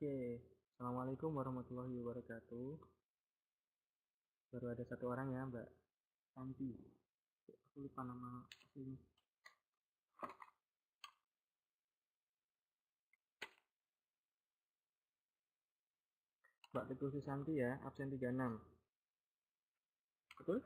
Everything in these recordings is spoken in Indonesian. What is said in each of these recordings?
Oke, Assalamualaikum warahmatullahi wabarakatuh. Baru ada satu orang ya, Mbak Santi. Aku lupa nama aslinya. Mbak Teguh Susanti ya, absen 36. Betul?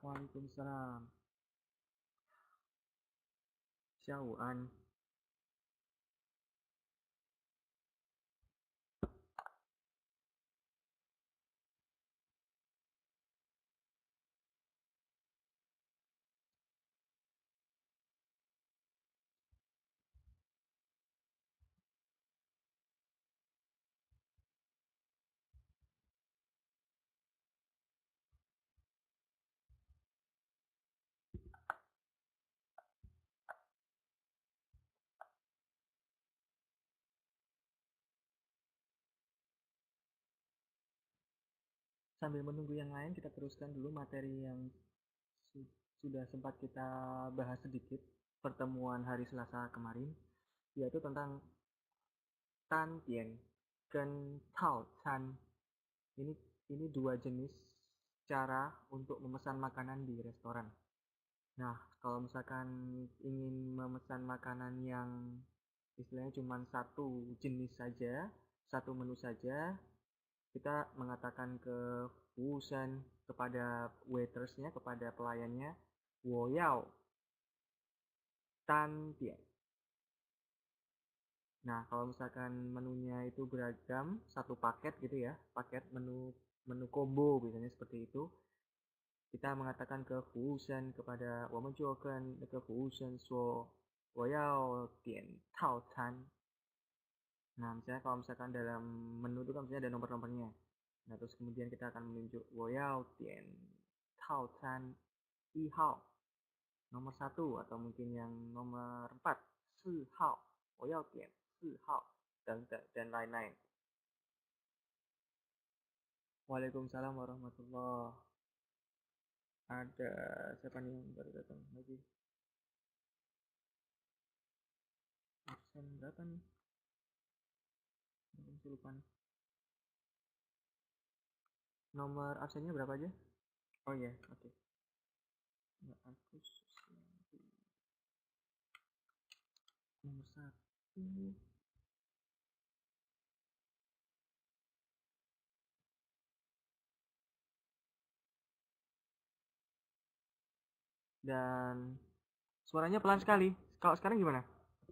Waalaikumsalam. Syauan. Sambil menunggu yang lain, kita teruskan dulu materi yang sudah sempat kita bahas sedikit pertemuan hari Selasa kemarin, yaitu tentang Tan Tian dan Tao Chan. Ini dua jenis cara untuk memesan makanan di restoran. Nah, kalau misalkan ingin memesan makanan yang istilahnya cuma satu jenis saja, satu menu saja, kita mengatakan ke Wusen, kepada waitersnya, kepada pelayannya, 我要 单点. Nah, kalau misalkan menunya itu beragam, satu paket gitu ya, paket menu combo biasanya seperti itu, kita mengatakan ke Fusen, kepada 我们就跟那个服务生说我要点套餐. Nah, misalnya kalau misalkan dalam menu itu kan misalnya ada nomor-nomornya. Nah, terus kemudian kita akan menunjuk 我要点套餐1号, nomor 1, atau mungkin yang nomor 4, 4号, 我要点4号, dan lain-lain. Waalaikumsalam warahmatullahi. Ada siapa nih yang baru datang lagi? Absen berapa nih? Mungkin lupa nih. Nomor absennya berapa aja? Oh iya, oke. Mbak Agus Susanti. Nomor 1. Dan suaranya pelan sekali. Kalau sekarang gimana?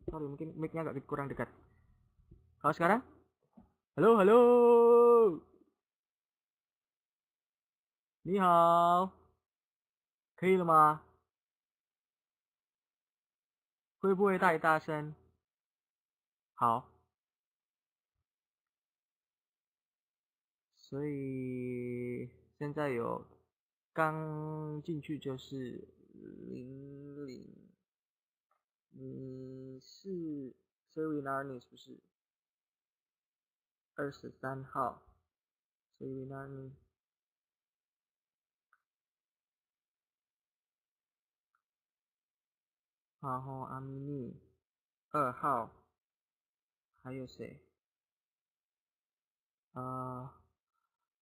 Sorry, mungkin mic-nya agak kurang dekat. Kalau sekarang? Halo, halo. 你好，可以了吗？会不会太大声？好，所以现在有刚进去就是00，你是 Serena 是不是？23号 Serena，然后阿米尼2号，还有谁？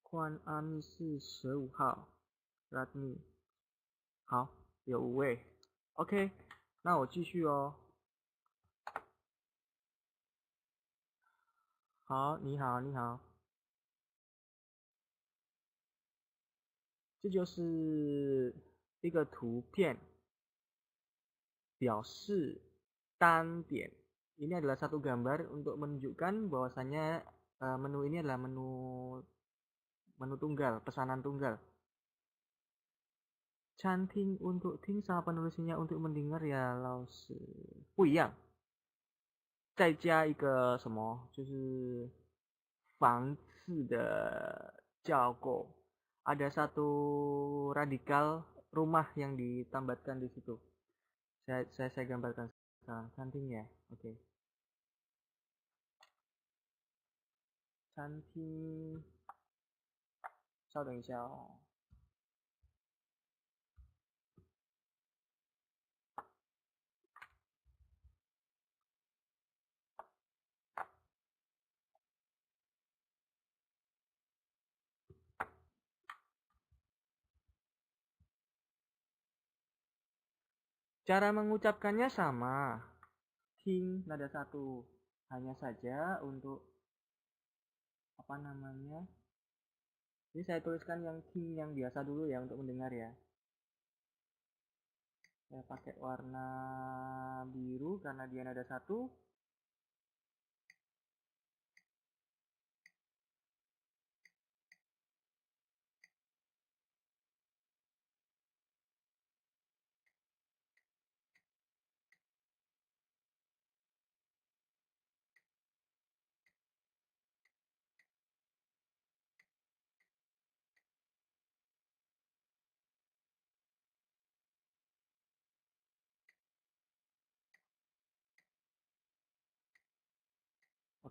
宽阿密是15号 Radmi。好，有5位。OK， 那我继续哦。好，你好，你好。这就是一个图片，表示单点. Ini adalah satu gambar untuk menunjukkan bahwasannya menu ini adalah menu tunggal, pesanan tunggal. 餐厅 untuk 听 sama penulisnya untuk mendengar ya 老师不一样。再加一个什么，就是房子的架构, ada satu radikal rumah yang ditambatkan di situ. Saya gambarkan sekarang. Cantingnya, oke. 餐厅，稍等一下哦。Cara mengucapkannya sama, ting nada satu. Hanya saja untuk apa namanya? Ini saya tuliskan yang ting yang biasa dulu ya untuk mendengar ya. Saya pakai warna biru karena dia nada satu.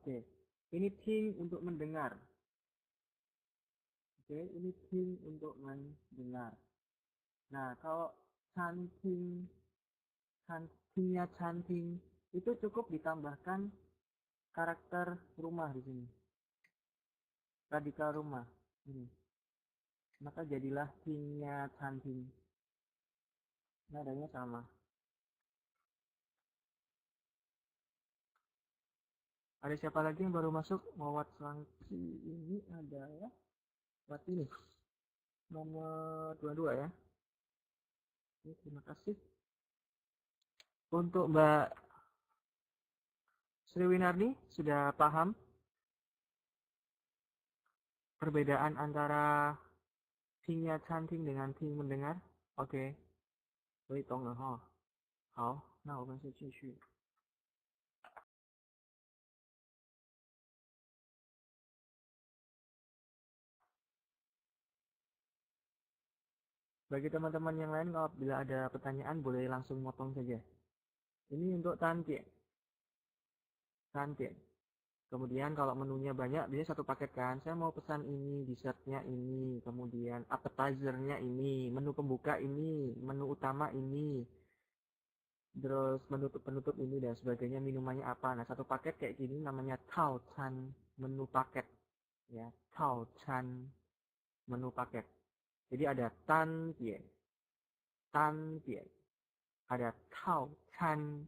Oke, ini ting untuk mendengar. Oke, ini ting untuk mendengar. Nah, kalau canting, cantingnya canting itu cukup ditambahkan karakter rumah di sini, radikal rumah ini. Maka jadilah tingnya canting. Nadanya sama. Ada siapa lagi yang baru masuk? Mawat Sangsi ini ada ya. Buat ini nomor 22 ya. Oke, terima kasih. Untuk Mbak Sri Winardi sudah paham perbedaan antara tingnya canting dengan ting mendengar? Oke. 所以懂了哈。好，那我们就继续。Bagi teman-teman yang lain, kalau bila ada pertanyaan boleh langsung motong saja. Ini untuk tantian. Tantian. Kemudian kalau menunya banyak, biasanya satu paket kan. Saya mau pesan ini, dessertnya ini, kemudian appetizernya ini, menu pembuka ini, menu utama ini, terus penutup ini dan sebagainya, minumannya apa. Nah, satu paket kayak gini namanya tao chan, menu paket. Ya, tao chan, menu paket. Jadi ada tan tian, ada tao chan,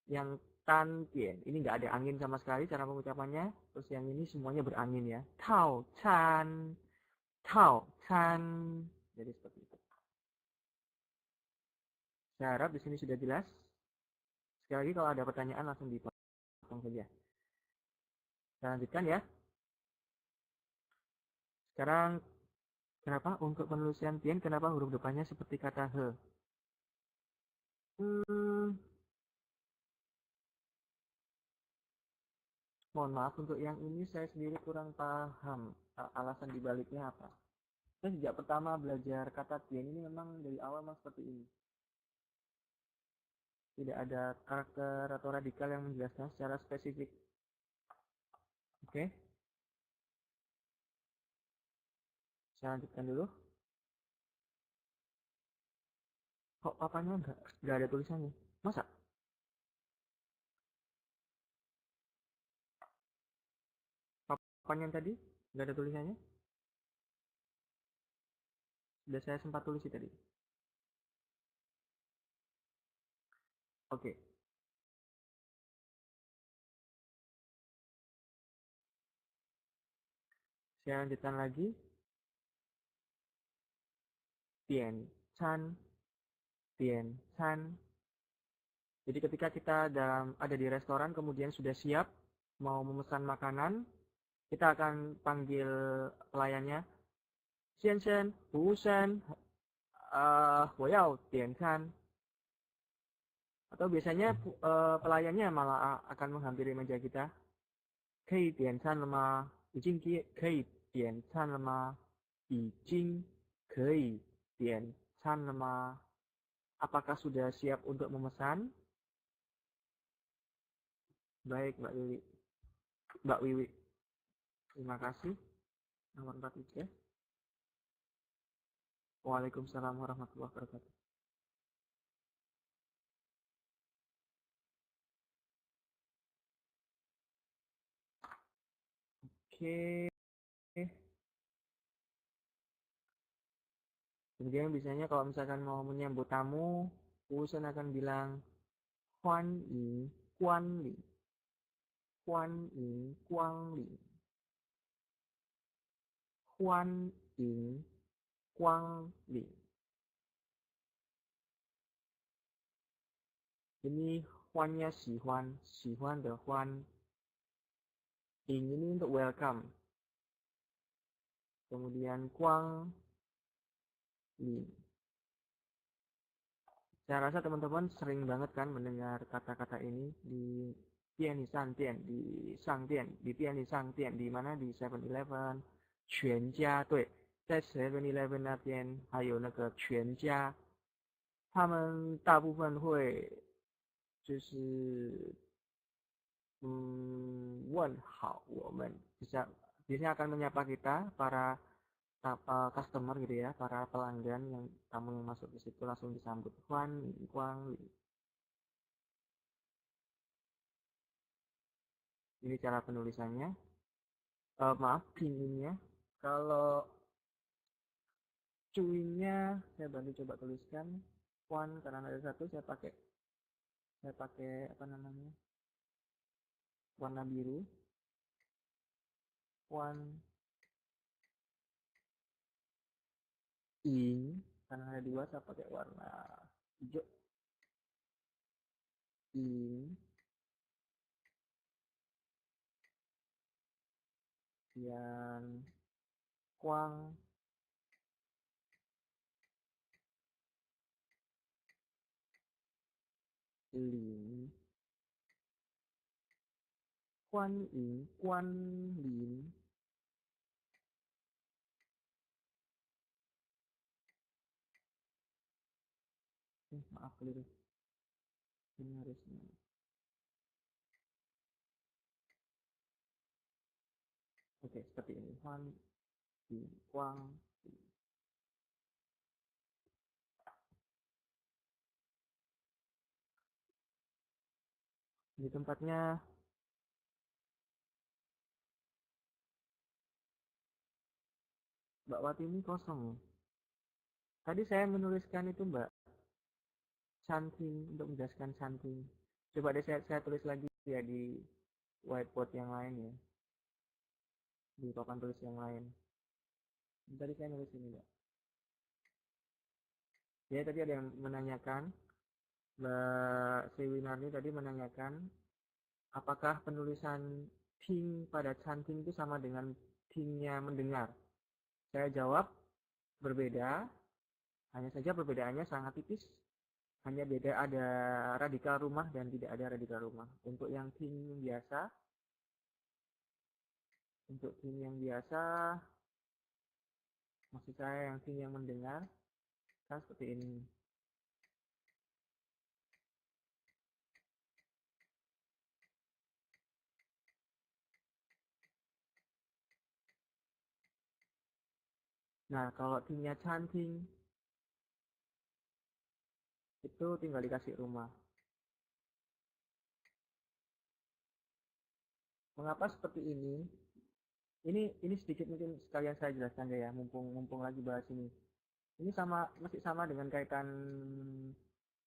yang tan tian ini nggak ada angin sama sekali cara pengucapannya. Terus yang ini semuanya berangin ya, tao chan, jadi seperti itu. Saya harap di sini sudah jelas. Sekali lagi kalau ada pertanyaan langsung dipotong saja. Saya lanjutkan ya. Sekarang kenapa untuk penulisan tian, kenapa huruf depannya seperti kata he? Mohon maaf untuk yang ini saya sendiri kurang paham alasan dibaliknya apa. Saya sejak pertama belajar kata tian ini memang dari awal memang seperti ini. Tidak ada karakter atau radikal yang menjelaskan secara spesifik. Oke. Saya lanjutkan dulu. Kok papanya nggak ada tulisannya? Masa? Papan yang tadi nggak ada tulisannya? Sudah saya sempat tulis tadi. Oke. Saya lanjutkan lagi. Tian Chan. Jadi ketika kita ada di restoran kemudian sudah siap mau memesan makanan, kita akan panggil pelayannya, Xian Shen, Wu Shen, 我要点餐. Atau biasanya pelayannya malah akan menghampiri meja kita. 可以点餐了吗？已经可以点餐了吗？已经可以点餐了吗？ Apakah sudah siap untuk memesan? Baik, Mbak Wiwi. Terima kasih. Nomor 43. Waalaikumsalam warahmatullahi wabarakatuh. Oke. Kemudian biasanya kalau misalkan mau menyambut tamu, Wusen akan bilang Huan Ying Guan Li. Huan Ying Guan Li. Huan Ying Guan Li. Ini Huannya Xuan de Huan. Ying ini untuk welcome. Kemudian Guang Li. Saya rasa teman-teman sering banget kan mendengar kata-kata ini di Pianisan Tian, di Sangdian, di Pianisan Tian, di mana di 7-Eleven, 全家，对，在 7-Eleven 那边还有那个全家，他们大部分会就是问好我们biasanya akan menyapa kita para customer gitu ya, para pelanggan yang tamu yang masuk ke situ langsung disambut Huan Guang Li. Ini cara penulisannya. Maaf pinginnya. Kalau cuinya saya bantu coba tuliskan Huan karena ada satu saya pakai apa namanya warna biru. Huan Ing karena ada dua saya pakai warna hijau. Ing yang Guang Lin. Guan Ying Guan Lin. Maaf keliru. Ini harusnya. Oke, seperti ini. Huan Ying Guang. Di tempatnya Mbak Wati ini kosong. Tadi saya menuliskan itu Mbak Chanting untuk menjelaskan Chanting. Coba deh saya tulis lagi ya di whiteboard yang lain ya. Di papan tulis yang lain. Tadi saya nulis ini Mbak. Ya tadi ada yang menanyakan, Mbak Sewinarni tadi menanyakan, apakah penulisan ting pada Chanting itu sama dengan tingnya mendengar? Saya jawab berbeda, hanya saja perbedaannya sangat tipis. Hanya beda ada radikal rumah dan tidak ada radikal rumah. Untuk yang ting biasa, maksud saya yang ting yang mendengar, kan seperti ini. Nah, kalau tingnya Chanting, itu tinggal dikasih rumah. Mengapa seperti ini? Ini sedikit mungkin sekalian saya jelaskan ya, mumpung lagi bahas ini. Ini masih sama dengan kaitan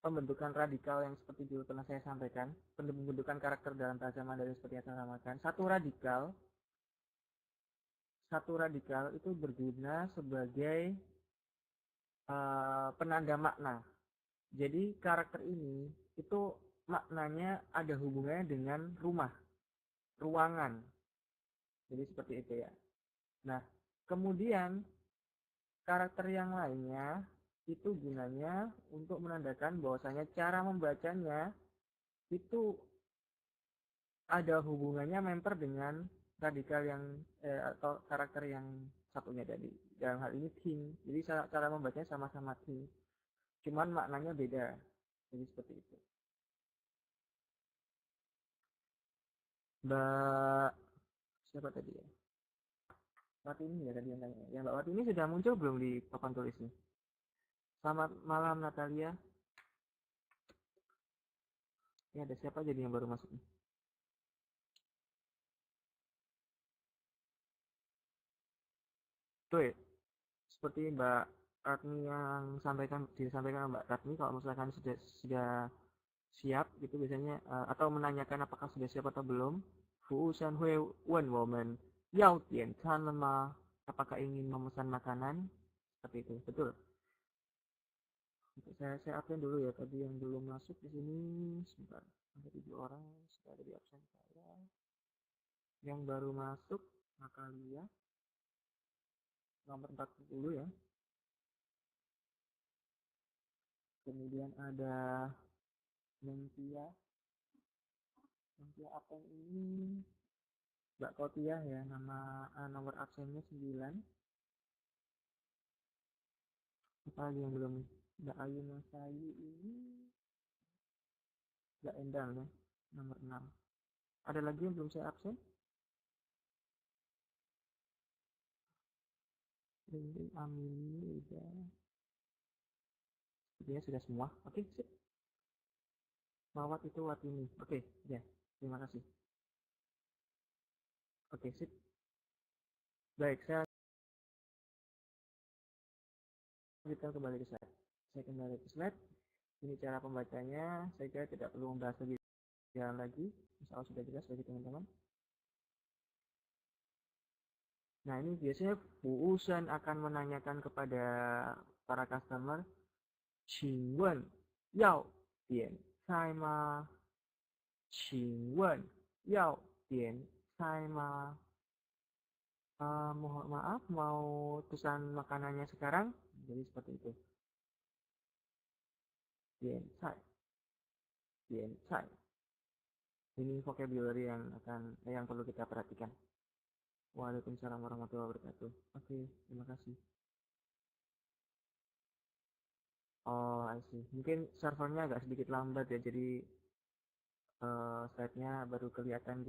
pembentukan radikal yang seperti dulu pernah saya sampaikan, pembentukan karakter dalam bahasa Mandarin seperti yang saya sampaikan. Satu radikal itu berguna sebagai penanda makna. Jadi karakter ini itu maknanya ada hubungannya dengan rumah, ruangan. Jadi seperti itu ya. Nah, kemudian karakter yang lainnya itu gunanya untuk menandakan bahwasanya cara membacanya itu ada hubungannya member dengan radikal yang atau karakter yang satunya tadi. Dalam hal ini ting. Jadi cara membacanya sama-sama ting. Cuman maknanya beda. Jadi seperti itu. Mbak siapa tadi ya? Watini ya tadi yang tanya. Yang Mbak Watini sudah muncul belum di papan tulisnya? Selamat malam Natalia. Ya ada siapa jadi yang baru masuk nih? Tuh ya, seperti Mbak Ratni yang disampaikan Mbak Ratni, kalau misalkan sudah siap gitu biasanya atau menanyakan apakah sudah siap atau belum, Fu Shan Hui Wen Woman Yao Tian Chan Ma, apakah ingin memesan makanan? Seperti itu, betul. Saya absen dulu ya, tadi yang belum masuk di sini sebentar. Ada 7 orang sudah ada di absen saya. Yang baru masuk Natalia nomor 40 ya. Kemudian ada Nengtia. Nengtia absen ini Mbak Kotiah ya, nama nomor absennya 9. Apa lagi yang belum? Mbak Ayu Masayu ini Mbak Endang ya, nomor 6. Ada lagi yang belum saya absen? Ini Amini udah. Sepertinya sudah semua. Oke, sip. Mawat itu Watini. Oke, ya. Terima kasih. Oke, sip. Baik, saya lanjutkan kembali ke slide. Saya kembali ke slide. Ini cara pembacanya. Saya kira tidak perlu membahas lebih jalan lagi. Insya Allah sudah jelas bagi teman-teman. Nah, ini biasanya Bu Usen akan menanyakan kepada para customer, 请问要点菜吗？请问要点菜吗？Mohon maaf, mau pesan makanannya sekarang? Jadi seperti itu. Dian cai, dian cai. Ini vocabulary yang perlu kita perhatikan. Waalaikumsalam warahmatullahi wabarakatuh. Oke, terima kasih. Oh, I see. Mungkin servernya agak sedikit lambat ya, jadi slide-nya baru kelihatan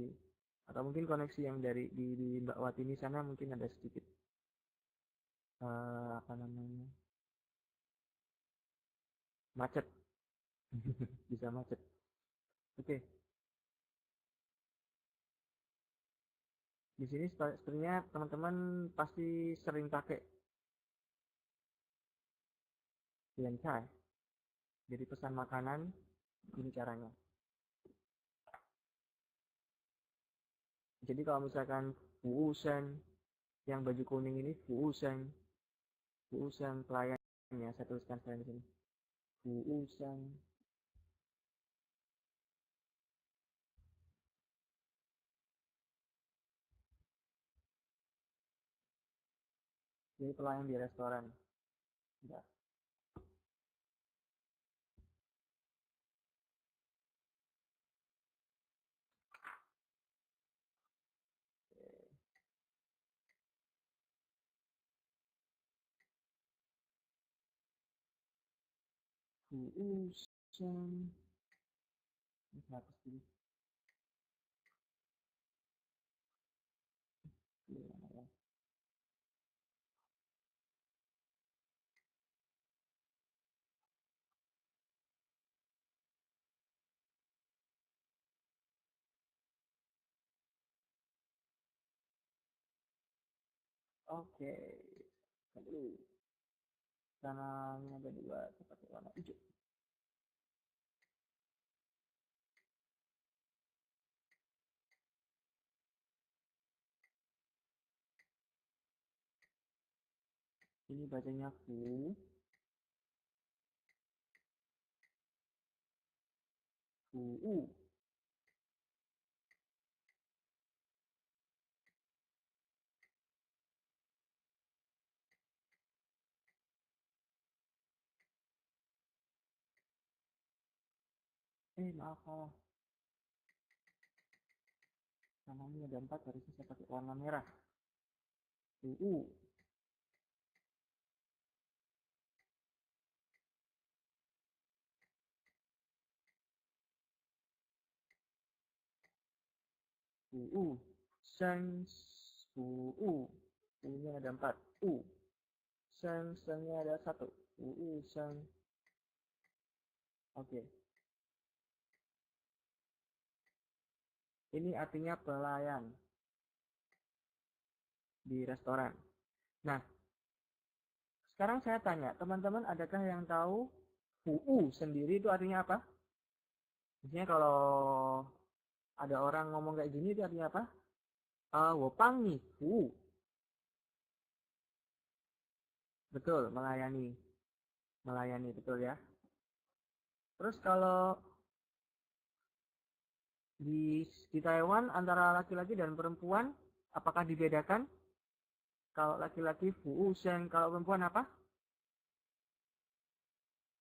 atau mungkin koneksi yang di Mbak Watini sana mungkin ada sedikit apa namanya macet. Bisa macet. Oke. Di sini sepertinya teman-teman pasti sering pakai Diancai. Jadi pesan makanan, ini caranya. Jadi kalau misalkan Fuusen, yang baju kuning ini Fuusen pelayannya, saya tuliskan sekalian di sini. Fuusen. Jadi pelayan di restoran. Enggak. Fuusen. Ini kenapa sih? Oke. Dulu. Kanalnya ada 2, pakai warna hijau. Ini bacanya Fu. Fuu. Maaf salah. Namanya ada 4, harusnya saya pakai warna merah. Fuu. Fuu. Sans. Fuu. U-nya ada 4. U. Seng-sengnya ada 1. U-seng. Oke. Ini artinya pelayan di restoran. Nah, sekarang saya tanya, teman-teman adakah yang tahu U sendiri itu artinya apa? Misalnya kalau ada orang ngomong kayak gini itu artinya apa? Wopang nih, U. Betul, melayani. Melayani, betul ya. Terus kalau di Taiwan antara laki-laki dan perempuan, apakah dibedakan? Kalau laki-laki Fu Sheng, kalau perempuan apa?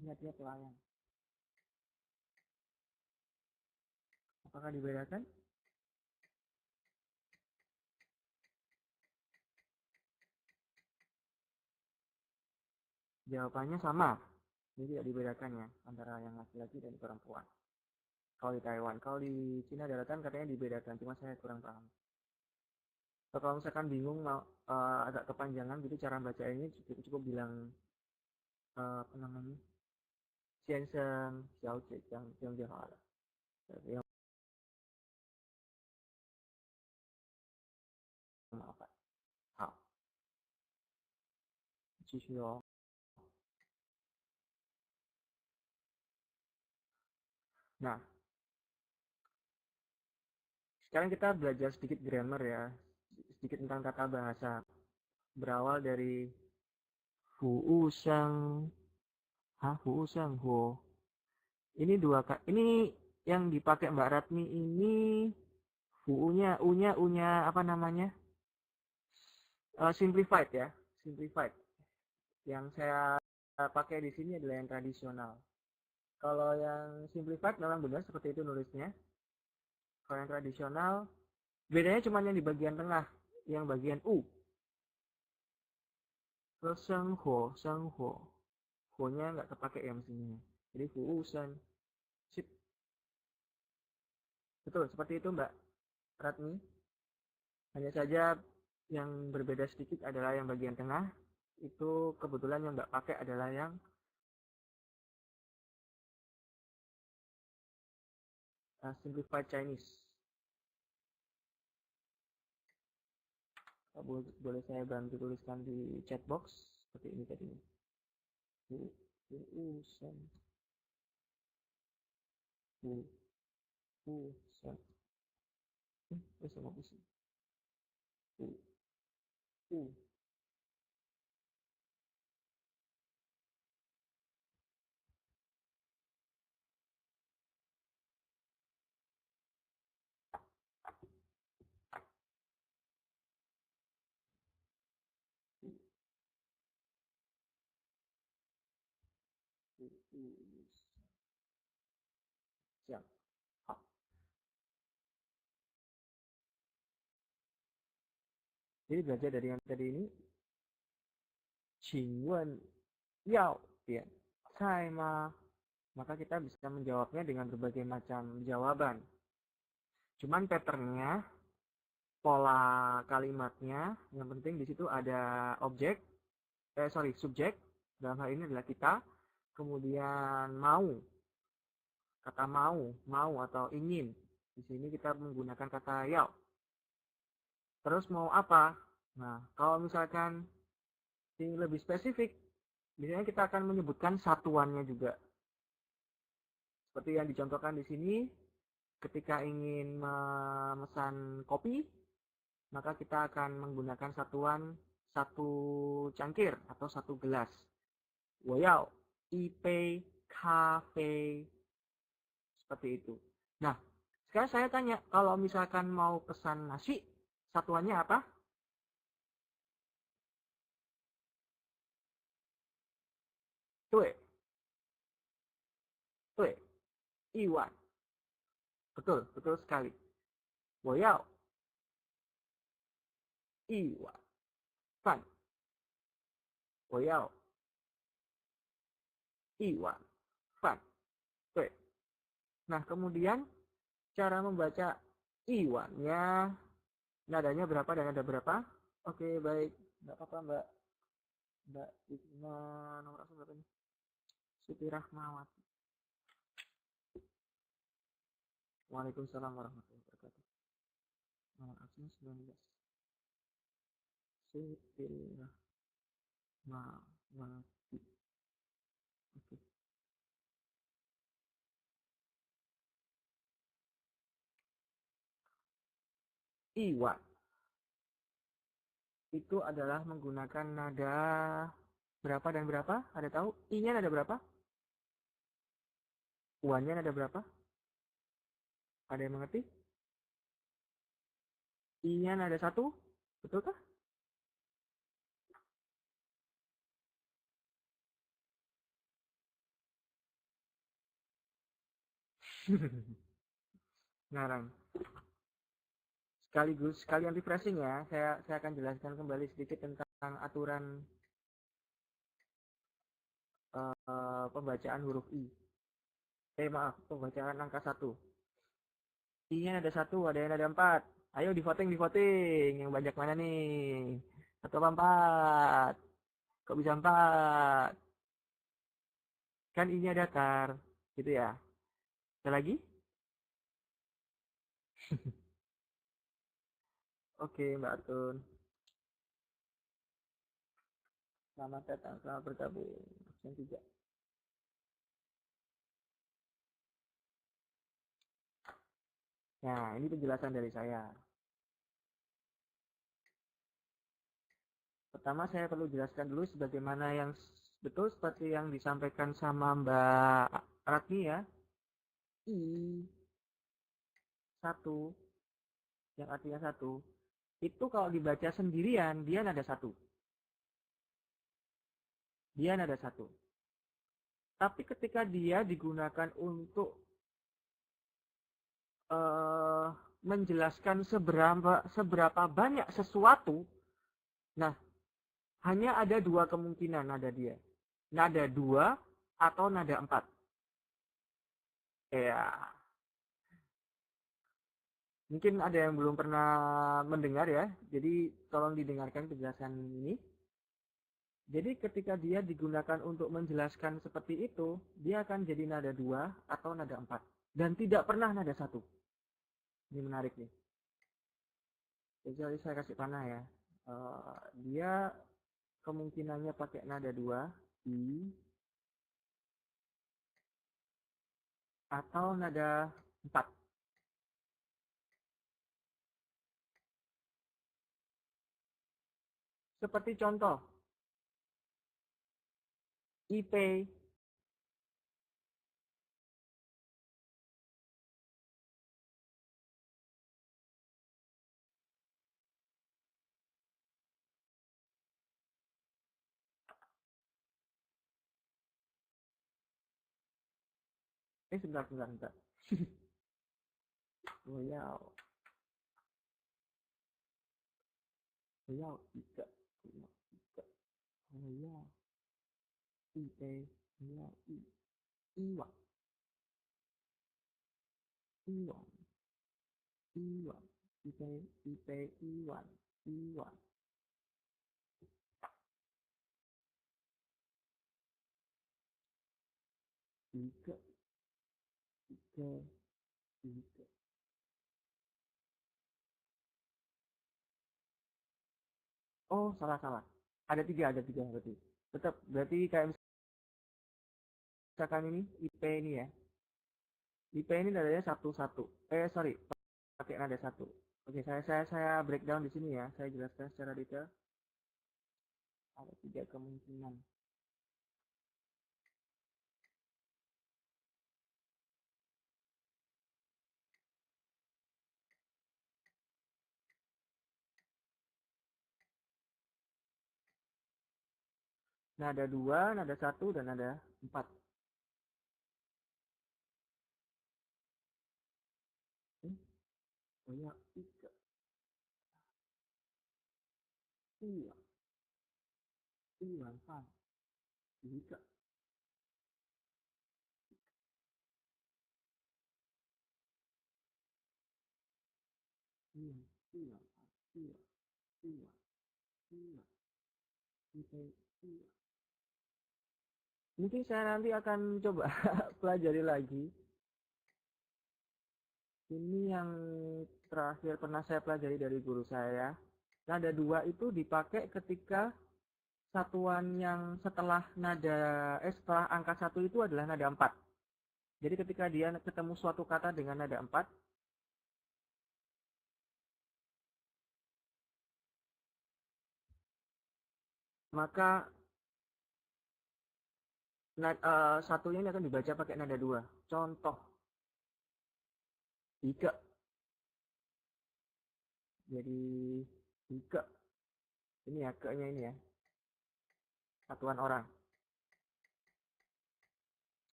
Ini artinya pelayan. Apakah dibedakan? Jawabannya sama. Ini tidak dibedakan ya antara yang laki-laki dan perempuan. Kalau di Taiwan, kalau di Cina daratan katanya dibedakan, cuma saya kurang paham. So, kalau misalkan bingung mau agak kepanjangan, jadi cara baca ini cukup bilang apa namanya, Xiansheng, Xiaoje, yang jahat. Yang apa? Hao. Chisio. Nah, sekarang kita belajar sedikit grammar ya, sedikit tentang tata bahasa. Berawal dari Fu Sheng, Fu Sheng Ho. Ini ini yang dipakai Mbak Ratmi ini U-nya apa namanya? Simplified ya, simplified. Yang saya pakai di sini adalah yang tradisional. Kalau yang simplified memang benar seperti itu nulisnya. Kalau yang tradisional, bedanya cuma yang di bagian tengah, yang bagian U. Terus Shenghuo, Ho-nya nggak kepake ya mesinnya. Jadi Fu Shen. Sip. Betul, seperti itu Mbak Ratmi. Hanya saja yang berbeda sedikit adalah yang bagian tengah. Itu kebetulan yang Mbak pakai adalah yang Simplified Chinese. Boleh saya bantu tuliskan di chat box seperti ini tadi. Usen. Usen. Bisa mau bisa. Siap. Hap. Jadi belajar dari yang tadi ini. 请问要点菜吗? Maka kita bisa menjawabnya dengan berbagai macam jawaban. Cuman patternnya, pola kalimatnya, yang penting di situ ada objek, subjek, dalam hal ini adalah kita, kemudian mau, kata mau atau ingin. Di sini kita menggunakan kata yao. Terus mau apa? Nah, kalau misalkan ini lebih spesifik, biasanya kita akan menyebutkan satuannya juga. Seperti yang dicontohkan di sini, ketika ingin memesan kopi, maka kita akan menggunakan satuan satu cangkir atau satu gelas. 我要一杯咖啡. Seperti itu. Nah, sekarang saya tanya, kalau misalkan mau pesan nasi, satuannya apa? Tue. 一碗. Betul, betul sekali. 我要一碗饭. 我要一碗饭. Tue. Nah, kemudian cara membaca iwannya, nadanya berapa dan nada berapa? Oke, baik. Nggak apa-apa Mbak. Mbak nomor aku berapa nih? Siti Rahmawati. Waalaikumsalam warahmatullahi wabarakatuh. Nomor aku 19. Siti Rahmawati. Oke. Iwa itu adalah menggunakan nada berapa dan berapa? Ada tahu? I-nya nada berapa? U-nya nada berapa? Ada yang mengerti? I-nya nada satu? Betulkah? Ngarang. Sekalian refreshing ya, saya akan jelaskan kembali sedikit tentang aturan pembacaan huruf I. Maaf, pembacaan angka 1. I-nya ada 1, ada yang ada 4. Ayo di voting. Yang banyak mana nih? 1 apa 4? Kok bisa 4? Kan I-nya datar, gitu ya. Ada lagi? Oke, Mbak Atun. Selamat datang, selamat bergabung. Yang 3. Nah, ini penjelasan dari saya. Pertama saya perlu jelaskan dulu sebagaimana yang betul seperti yang disampaikan sama Mbak Ratni ya. I 1 yang artinya 1 itu kalau dibaca sendirian dia nada 1. Dia nada 1. Tapi ketika dia digunakan untuk menjelaskan seberapa banyak sesuatu, nah hanya ada 2 kemungkinan nada dia. Nada 2 atau nada 4. Ya. Mungkin ada yang belum pernah mendengar ya. Jadi tolong didengarkan penjelasan ini. Jadi ketika dia digunakan untuk menjelaskan seperti itu, dia akan jadi nada 2 atau nada 4. Dan tidak pernah nada 1. Ini menarik nih. Jadi saya kasih panah ya. Dia kemungkinannya pakai nada 2, I, atau nada 4. Seperti contoh, IP. Sebentar. Royal. 3. Royal. IP. Royal. Iwan. Iwan. Iwan. IP. Iwan. 3. Oh, salah. Ada 3 berarti. Tetap berarti kayak misalkan ini IP ini ya. IP ini nadanya 1 1. Sorry, pakai nada 1. Oke, saya breakdown di sini ya. Saya jelaskan secara detail. Ada 3 kemungkinan. Nada 2, nada 1, dan nada 4. Oh iya, 3. Iya. 4. 3. 4. 4. 4. Mungkin saya nanti akan coba pelajari lagi. Ini yang terakhir pernah saya pelajari dari guru saya. Nada 2 itu dipakai ketika satuan yang setelah setelah angka 1 itu adalah nada 4. Jadi ketika dia ketemu suatu kata dengan nada 4, maka satunya ini akan dibaca pakai nada 2. Contoh, ika. Jadi ika. Ini ya, ke-nya ini ya. Satuan orang.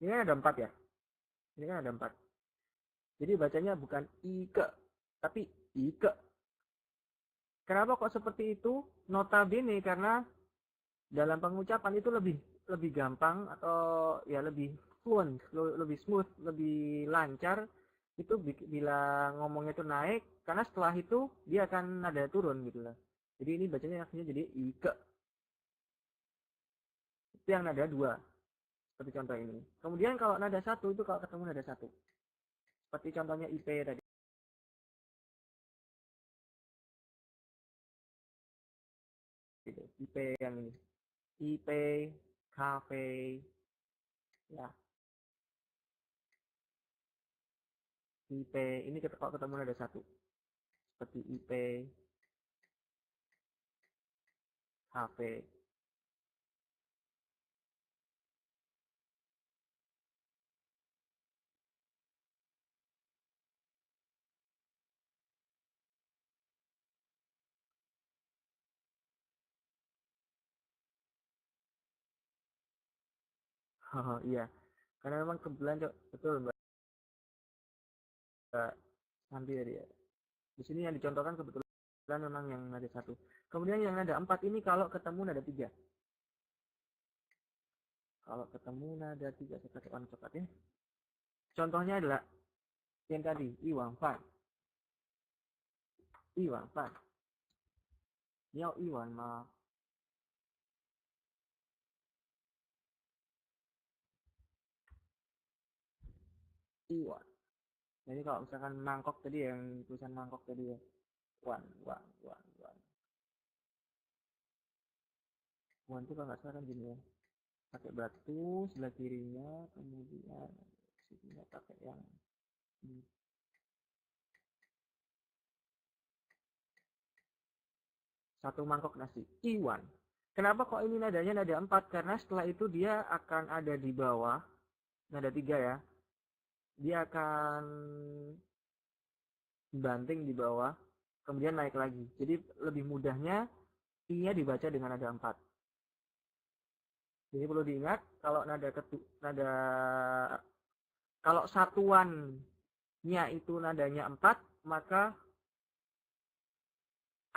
Ini kan ada 4 ya. Ini kan ada 4. Jadi bacanya bukan ika, tapi ika. Kenapa kok seperti itu? Notabene karena dalam pengucapan itu lebih gampang atau ya lebih fluent, lebih smooth, lebih lancar itu bila ngomongnya itu naik, karena setelah itu dia akan nada turun gitu lah. Jadi ini bacanya akhirnya jadi ike. Itu yang nada 2. Seperti contoh ini. Kemudian kalau nada 1 itu kalau ketemu nada 1. Seperti contohnya IP tadi. Gitu. IP yang ini. IP, kafe, ya. IP ini kalau ketemu nada 1. Seperti IP, kafe. Oh, iya. Karena memang kebetulan betul Mbak Santi tadi ya. Di sini yang dicontohkan kebetulan memang yang nada 1. Kemudian yang nada 4 ini kalau ketemu nada 3. Kalau ketemu nada 3 saya cepat ya. Contohnya adalah yang tadi, Iwang Fan. Iwang Fan. Yao Iwan ma. Iwan. Jadi kalau misalkan mangkok tadi yang tulisan mangkok tadi ya. Wan. Wan itu kalau nggak salah kan gini ya. Pakai batu sebelah kirinya, kemudian sininya pakai yang ini. Satu mangkok nasi. Iwan. Kenapa kok ini nadanya nada 4? Karena setelah itu dia akan ada di bawah. Nada 3 ya. Dia akan banting di bawah. Kemudian naik lagi. Jadi lebih mudahnya I-nya dibaca dengan nada 4. Jadi perlu diingat kalau kalau satuannya itu nadanya 4, maka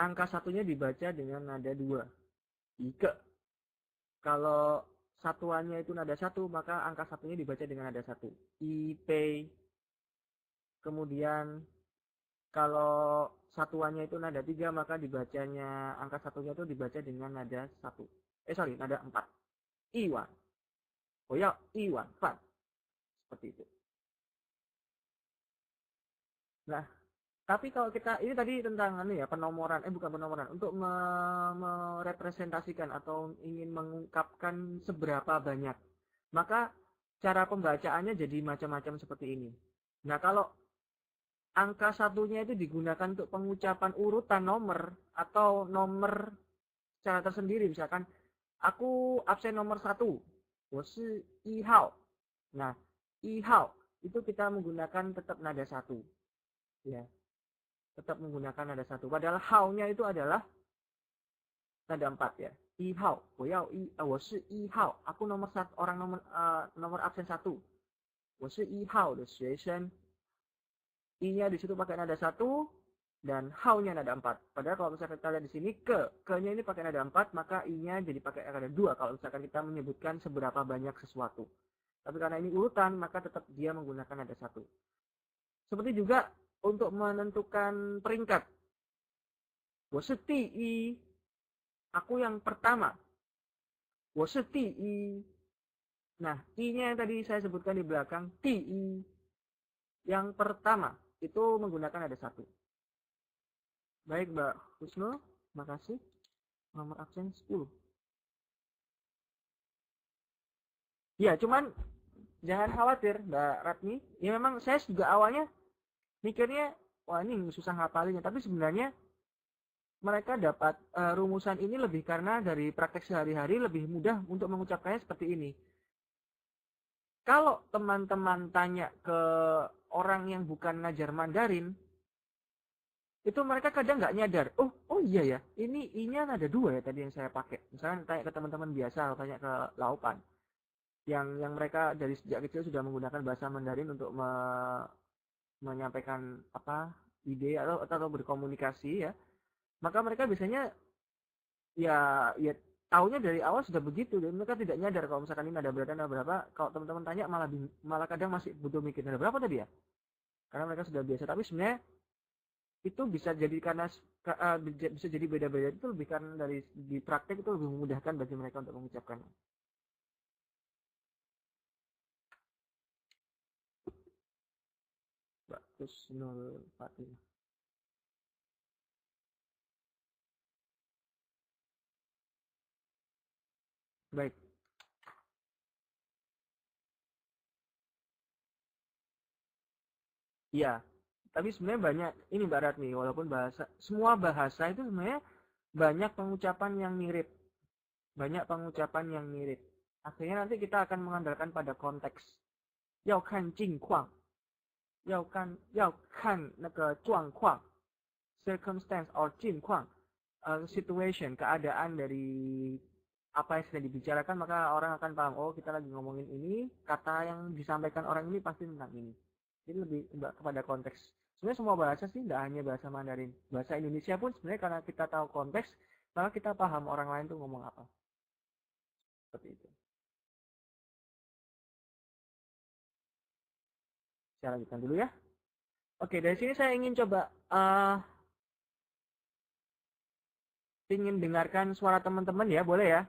angka satunya dibaca dengan nada 2. Ike. Kalau satuannya itu nada 1, maka angka satunya dibaca dengan nada 1. IP. Kemudian kalau satuannya itu nada 3, maka dibacanya angka satunya itu dibaca dengan nada 1. Nada 4. Iwan. Oh ya, Iwan, Fan. Seperti itu. Nah, tapi kalau kita ini tadi tentang penomoran, bukan penomoran, untuk merepresentasikan atau ingin mengungkapkan seberapa banyak, maka cara pembacaannya jadi macam-macam seperti ini. Nah, kalau angka satunya itu digunakan untuk pengucapan urutan nomor atau nomor secara tersendiri, misalkan aku absen nomor 1, 我是1号. Nah, 1号itu kita menggunakan tetap nada 1. Ya. Tetap menggunakan nada 1. Padahal hao-nya itu adalah nada 4 ya. 1号, 我是1号. Aku nomor absen 1. 我是1号的学生. I-nya di situ pakai nada 1 dan hao-nya nada 4. Padahal kalau misalkan kita lihat di sini ke-nya ini pakai nada 4, maka I-nya jadi pakai nada 2 kalau misalkan kita menyebutkan seberapa banyak sesuatu. Tapi karena ini urutan, maka tetap dia menggunakan nada 1. Seperti juga untuk menentukan peringkat. 我是第一. Aku yang pertama. 我是第一. Nah, i-nya yang tadi saya sebutkan di belakang, 第一. Yang pertama, itu menggunakan ada satu. Baik, Mbak Husnul, makasih. Nomor absen 10. Ya, cuman jangan khawatir, Mbak Ratni. Ya memang saya juga awalnya mikirnya, wah ini susah ngapalinnya. Tapi sebenarnya mereka dapat rumusan ini lebih karena dari praktek sehari-hari lebih mudah untuk mengucapkannya seperti ini. Kalau teman-teman tanya ke orang yang bukan ngajar Mandarin, itu mereka kadang nggak nyadar. Oh iya ya, ini i-nya ada 2 ya tadi yang saya pakai. Misalnya tanya ke teman-teman biasa atau tanya ke Laupan, yang mereka dari sejak kecil sudah menggunakan bahasa Mandarin untuk menyampaikan apa ide atau berkomunikasi ya. Maka mereka biasanya ya tahunya dari awal sudah begitu, dan mereka tidak nyadar kalau misalkan ini ada berapa. Kalau teman-teman tanya malah kadang masih butuh mikir ada berapa tadi ya, karena mereka sudah biasa. Tapi sebenarnya itu bisa jadi karena bisa jadi beda-beda, itu lebih karena dari di praktek itu lebih memudahkan bagi mereka untuk mengucapkan. Mbak Husnul Fatimah. Baik. Iya, tapi sebenarnya banyak ini Mbak Ratmi, walaupun semua bahasa itu sebenarnya banyak pengucapan yang mirip. Banyak pengucapan yang mirip. Akhirnya nanti kita akan mengandalkan pada konteks. 要看境况，要看那个状况 circumstance or 境况 situation, keadaan dari apa yang sedang dibicarakan, maka orang akan paham, oh kita lagi ngomongin ini, kata yang disampaikan orang ini pasti tentang ini. Jadi lebih kepada konteks. Sebenarnya semua bahasa sih, tidak hanya bahasa Mandarin. Bahasa Indonesia pun sebenarnya karena kita tahu konteks, maka kita paham orang lain tuh ngomong apa. Seperti itu. Saya lanjutkan dulu ya. Oke, dari sini saya ingin coba ingin dengarkan suara teman-teman ya, boleh ya?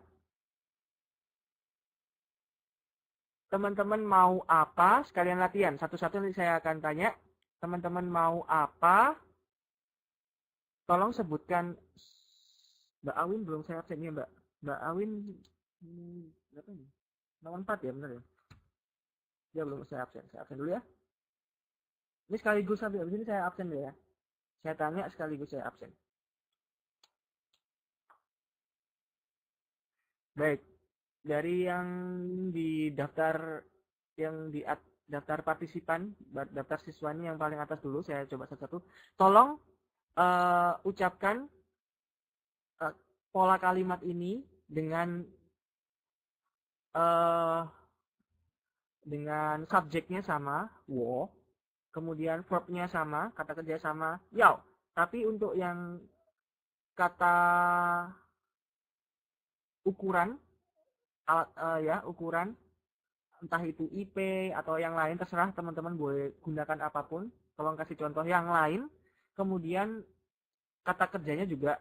Teman-teman mau apa? Sekalian latihan. Satu-satu nanti saya akan tanya. Teman-teman mau apa? Tolong sebutkan. Mbak Awin belum saya absen ya, Mbak. Mbak Awin berapa ini? Nomor 4 ya, benar ya? Dia belum saya absen. Saya absen dulu ya. Ini sekaligus sampai habis ini saya absen dulu ya. Saya tanya sekaligus saya absen. Baik. Dari yang di daftar daftar partisipan, daftar siswanya yang paling atas dulu, saya coba satu-satu. Tolong ucapkan pola kalimat ini dengan subjeknya sama, 我, kemudian verbnya sama, kata kerja sama, 要. Tapi untuk yang kata ukuran, alat ukuran, entah itu IP atau yang lain, terserah teman-teman boleh gunakan apapun. Tolong kasih contoh yang lain. Kemudian kata kerjanya juga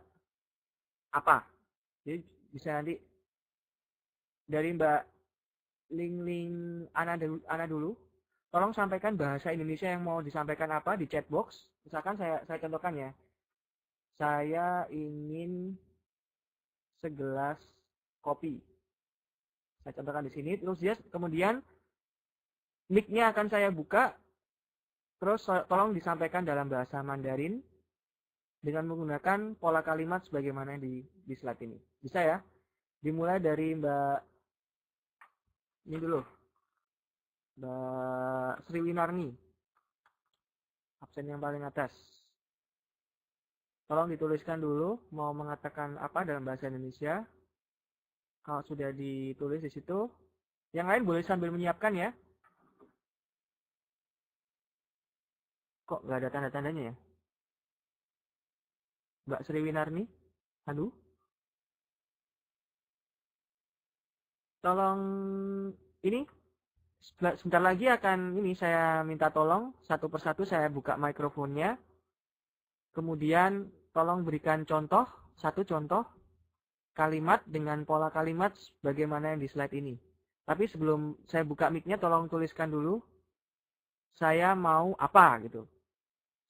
apa. Jadi bisa nanti dari Mbak Ling Ana dulu. Tolong sampaikan bahasa Indonesia yang mau disampaikan apa di chat box. Misalkan saya contohkan ya. Saya ingin segelas kopi. Saya contohkan di sini. Terus dia kemudian mic-nya akan saya buka. Terus tolong disampaikan dalam bahasa Mandarin dengan menggunakan pola kalimat sebagaimana di slide ini. Bisa ya? Dimulai dari Mbak ini dulu. Mbak Sriwinarni. Absen yang paling atas. Tolong dituliskan dulu mau mengatakan apa dalam bahasa Indonesia. Kalau sudah ditulis di situ, yang lain boleh sambil menyiapkan ya. Kok nggak ada tanda-tandanya ya? Mbak Sriwinarni, halo? Tolong ini sebentar lagi akan ini saya minta tolong satu persatu saya buka mikrofonnya. Kemudian tolong berikan contoh, satu contoh kalimat dengan pola kalimat bagaimana yang di slide ini. Tapi sebelum saya buka mic-nya, tolong tuliskan dulu saya mau apa gitu.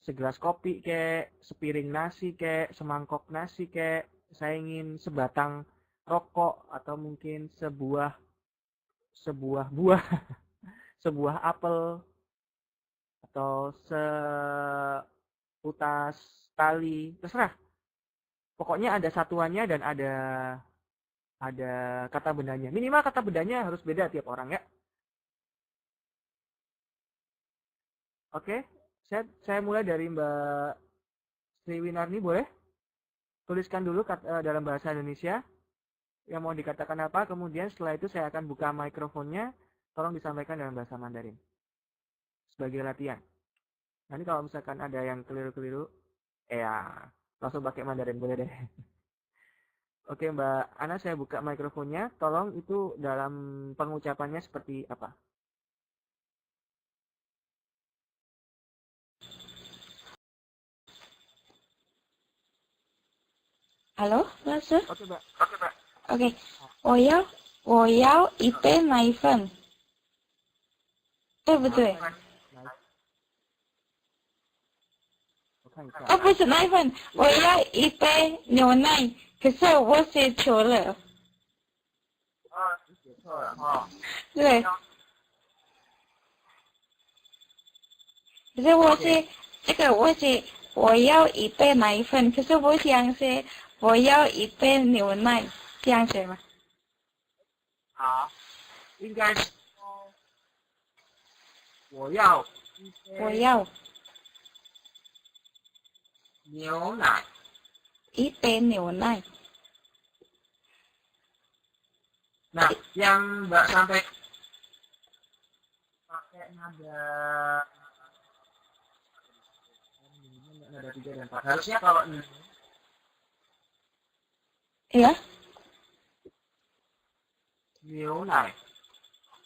Segelas kopi kek, sepiring nasi kek, semangkok nasi kek, saya ingin sebatang rokok atau mungkin sebuah buah, sebuah apel atau seutas tali, terserah. Pokoknya ada satuannya dan ada kata bendanya. Minimal kata bendanya harus beda tiap orang ya. Oke, saya mulai dari Mbak Sri Winarni, boleh? Tuliskan dulu dalam bahasa Indonesia yang mau dikatakan apa, kemudian setelah itu saya akan buka mikrofonnya, tolong disampaikan dalam bahasa Mandarin sebagai latihan. Nanti kalau misalkan ada yang keliru-keliru, ya langsung pakai Mandarin boleh deh. Oke Mbak Ana, saya buka mikrofonnya, tolong itu dalam pengucapannya seperti apa? Halo, 老师。 Oke Mbak. OK，我要一杯奶粉，对不对？我看一下。不是奶粉，我要一杯牛奶。可是我写错了。你写错了哈。对。可是我写这个，我要一杯奶粉，可是我想写我要一杯牛奶，这样写吗？好，应该是我要牛奶，一杯牛奶。Nah, yang Mbak sampai pakai nada 3 dan 4. Harusnya kalau ini ya, 牛奶.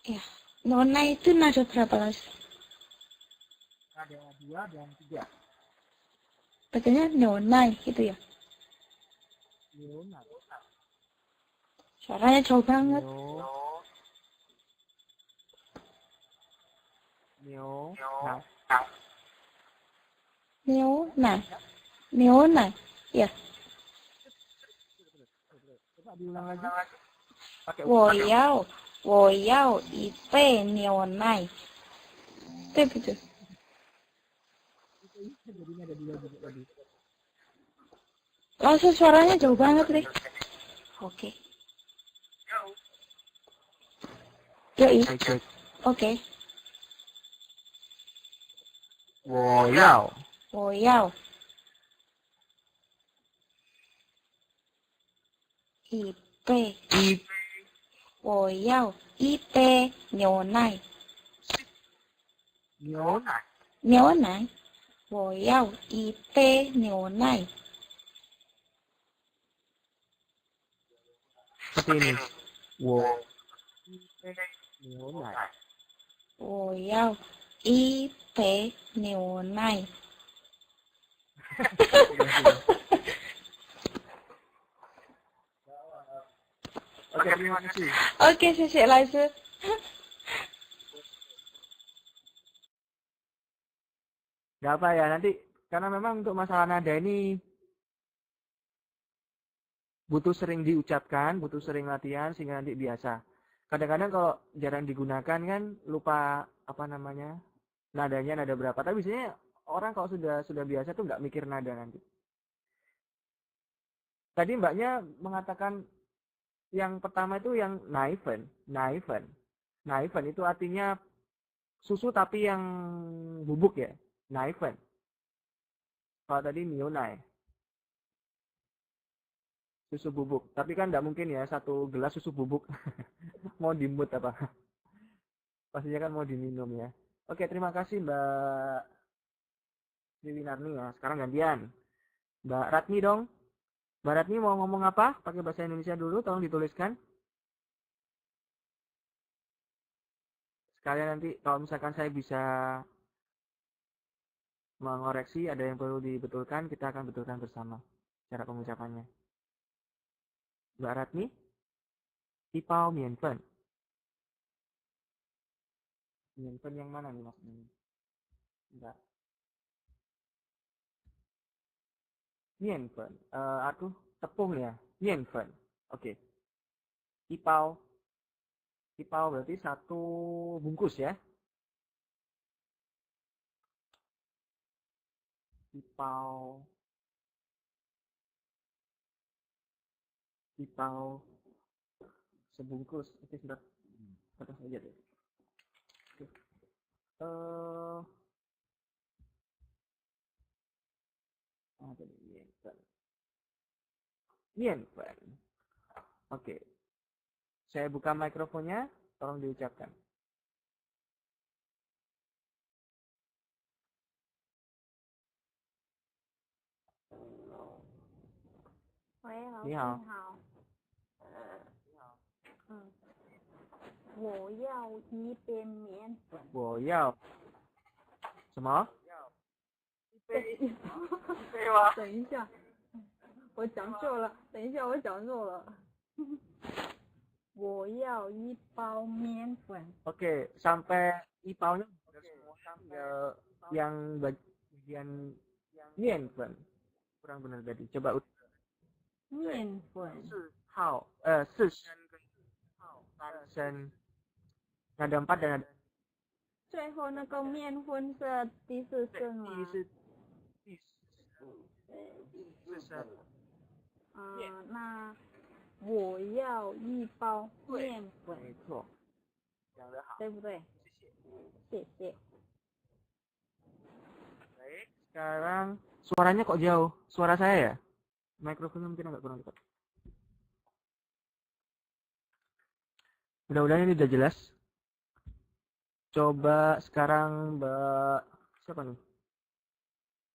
Ya,牛奶 itu nada berapa, Mas? Nada 2 dan 3. Bacanya 牛奶 gitu ya? 牛奶. Suaranya jauh banget. 牛奶. Ya. Coba diulang lagi. Pakai 我要一杯牛奶，对不对？ Jadinya ada 2 juga tadi. Langsung suaranya jauh banget deh. Oke. Yoi. Oke. 我要一杯牛奶。牛奶，我要一杯牛奶。 Seperti ini. 我牛奶. 我要一杯牛奶。 Oke, terima kasih. Oke, 谢谢老师。 Gak apa ya, nanti karena memang untuk masalah nada ini butuh sering diucapkan, butuh sering latihan sehingga nanti biasa. Kadang-kadang kalau jarang digunakan kan lupa apa namanya nadanya nada berapa. Tapi biasanya orang kalau sudah biasa tuh nggak mikir nada nanti. Tadi mbaknya mengatakan yang pertama itu yang naiven itu artinya susu tapi yang bubuk ya, naiven. Kalau tadi mionai, susu bubuk. Tapi kan nggak mungkin ya satu gelas susu bubuk mau dimut apa? Pastinya kan mau diminum ya. Oke, terima kasih Mbak Winarni ya. Sekarang gantian Mbak Ratni dong. Mbak Ratni mau ngomong apa? Pakai bahasa Indonesia dulu, tolong dituliskan. Sekalian nanti kalau misalkan saya bisa mengoreksi, ada yang perlu dibetulkan, kita akan betulkan bersama cara pengucapannya. Mbak Ratmi, ipao mianfen. Mianfen yang mana nih maksudnya? Enggak. Mianfen. Aduh, tepung ya. Mianfen. Oke. Ipao. Ipao berarti satu bungkus ya. Ipao. Ipao sebungkus. Oke, sebentar. Potong saja deh. Oke. Ada nih, mianfen. Mianfen. Oke. Saya buka mikrofonnya, tolong diucapkan. 喂，老师你好。你好。我要一杯面粉。我要什么？等一下，我讲错了。等一下，我讲错了。我要一包面粉。Oke, sampai ipaunya tinggal yang bagian mianfen. Kurang benar tadi. Coba 面粉。号四声跟三声，ada 4 dan ada 最后那个面粉是第四声吗？第四声。那我要一包面粉。没错，讲得好，对不对？谢谢。Baik, sekarang suaranya kok jauh? Suara saya ya? Mikrofonnya mungkin agak kurang dekat. Mudah-mudahan ini udah jelas. Coba sekarang Mbak siapa nih?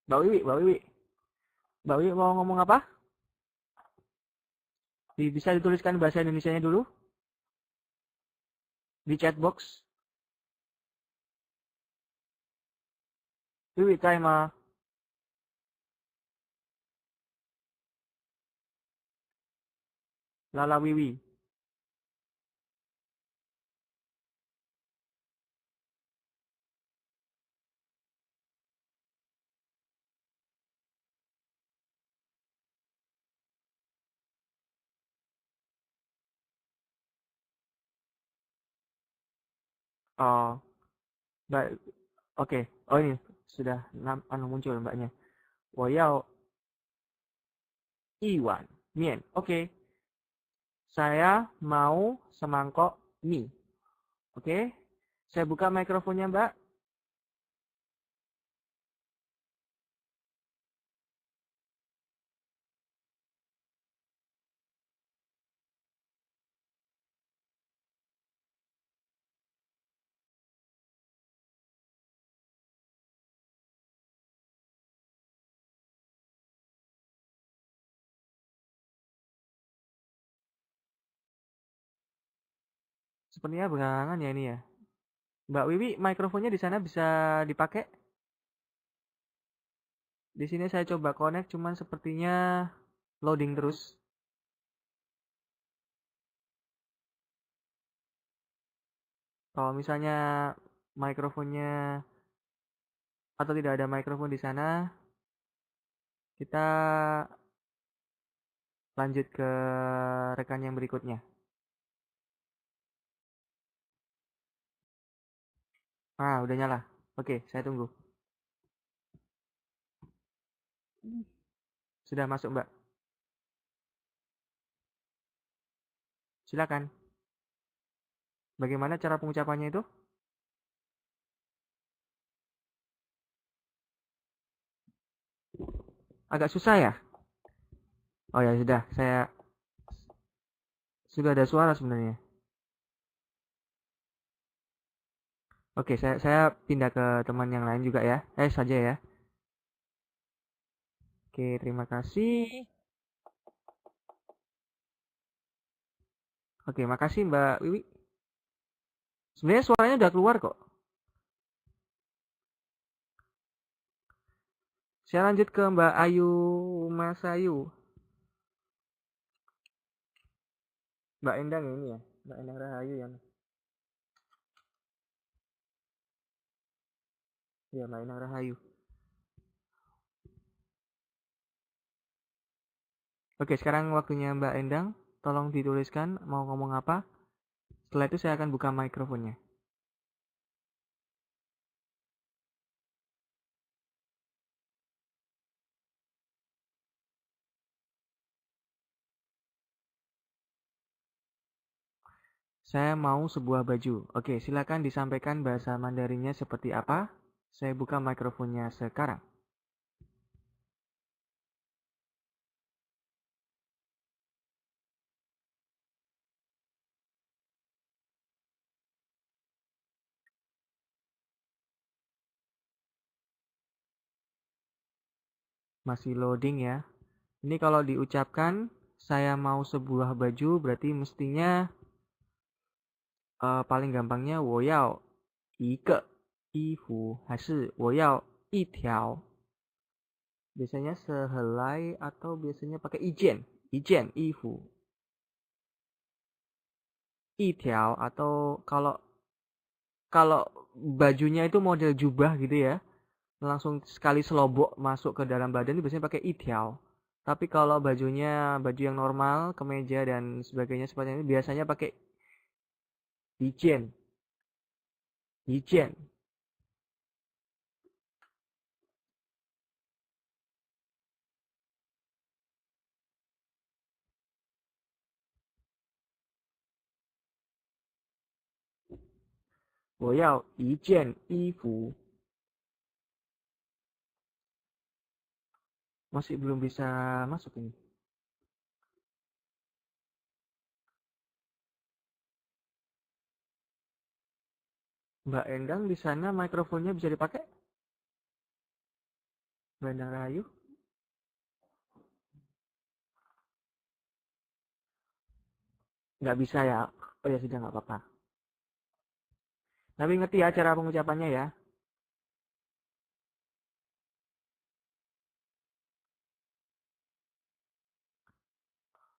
Mbak Wiwi. Mbak Wiwi mau ngomong apa? Bisa dituliskan bahasa Indonesianya dulu di chat box. Wiwi Kaima. Lala Wiwi. Oh, Mbak. Oke. Oh ini sudah muncul Mbaknya. 我要一碗面. Oke. Saya mau semangkok mie. Oke. Saya buka mikrofonnya, Mbak. Sepertinya belakangan ya ini ya. Mbak Wiwi, mikrofonnya di sana bisa dipakai? Di sini saya coba connect, cuman sepertinya loading terus. Kalau misalnya mikrofonnya atau tidak ada mikrofon di sana, kita lanjut ke rekan yang berikutnya. Udah nyala. Oke, saya tunggu. Sudah masuk, Mbak. Silakan. Bagaimana cara pengucapannya itu? Agak susah ya? Oh ya sudah, sudah ada suara sebenarnya. Oke, saya pindah ke teman yang lain juga ya. Saja ya. Oke, terima kasih. Oke, makasih Mbak Wiwi. Sebenarnya suaranya udah keluar kok. Saya lanjut ke Mbak Ayu Masayu. Mbak Endang ini ya, Mbak Endang Rahayu ya. Ya, Mbak Endang Rahayu. Oke, sekarang waktunya Mbak Endang. Tolong dituliskan mau ngomong apa. Setelah itu saya akan buka mikrofonnya. Saya mau sebuah baju. Oke, silakan disampaikan bahasa Mandarinnya seperti apa. Saya buka mikrofonnya sekarang. Masih loading ya. Ini kalau diucapkan, saya mau sebuah baju, berarti mestinya paling gampangnya 我要一个衣服还是我要一条. Biasanya sehelai atau biasanya pakai 一件衣服. 一条 atau kalau bajunya itu model jubah gitu ya, langsung sekali selobok masuk ke dalam badan itu biasanya pakai 一条. Tapi kalau bajunya baju yang normal, kemeja dan sebagainya seperti ini biasanya pakai 一件. 我要一件衣服. Masih belum bisa masuk ini. Mbak Endang di sana mikrofonnya bisa dipakai? Mbak Endang Rahayu? Nggak bisa ya? Oh ya sudah nggak apa-apa. Tapi ngerti ya cara pengucapannya ya?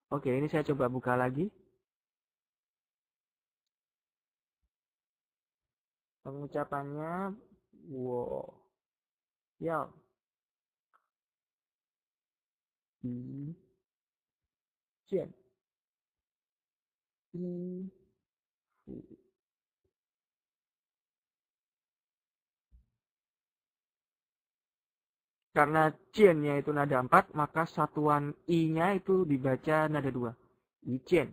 Oke, ini saya coba buka lagi. Pengucapannya wo ya i jian i fu. Karena jian-nya itu nada 4, maka satuan i-nya itu dibaca nada 2. I jian.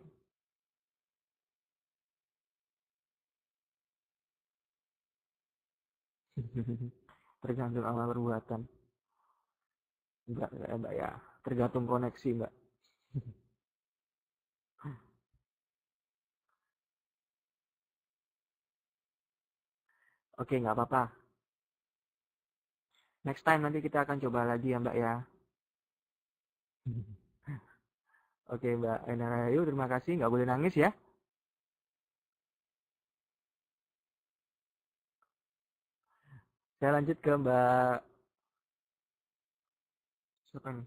Tergantung amal perbuatan. Enggak ya Mbak ya. Tergantung koneksi Mbak. Oke, nggak apa-apa. Next time nanti kita akan coba lagi ya Mbak ya. Oke Mbak Endang Rahayu, terima kasih. Nggak boleh nangis ya. Saya lanjut ke Mbak siapa nih?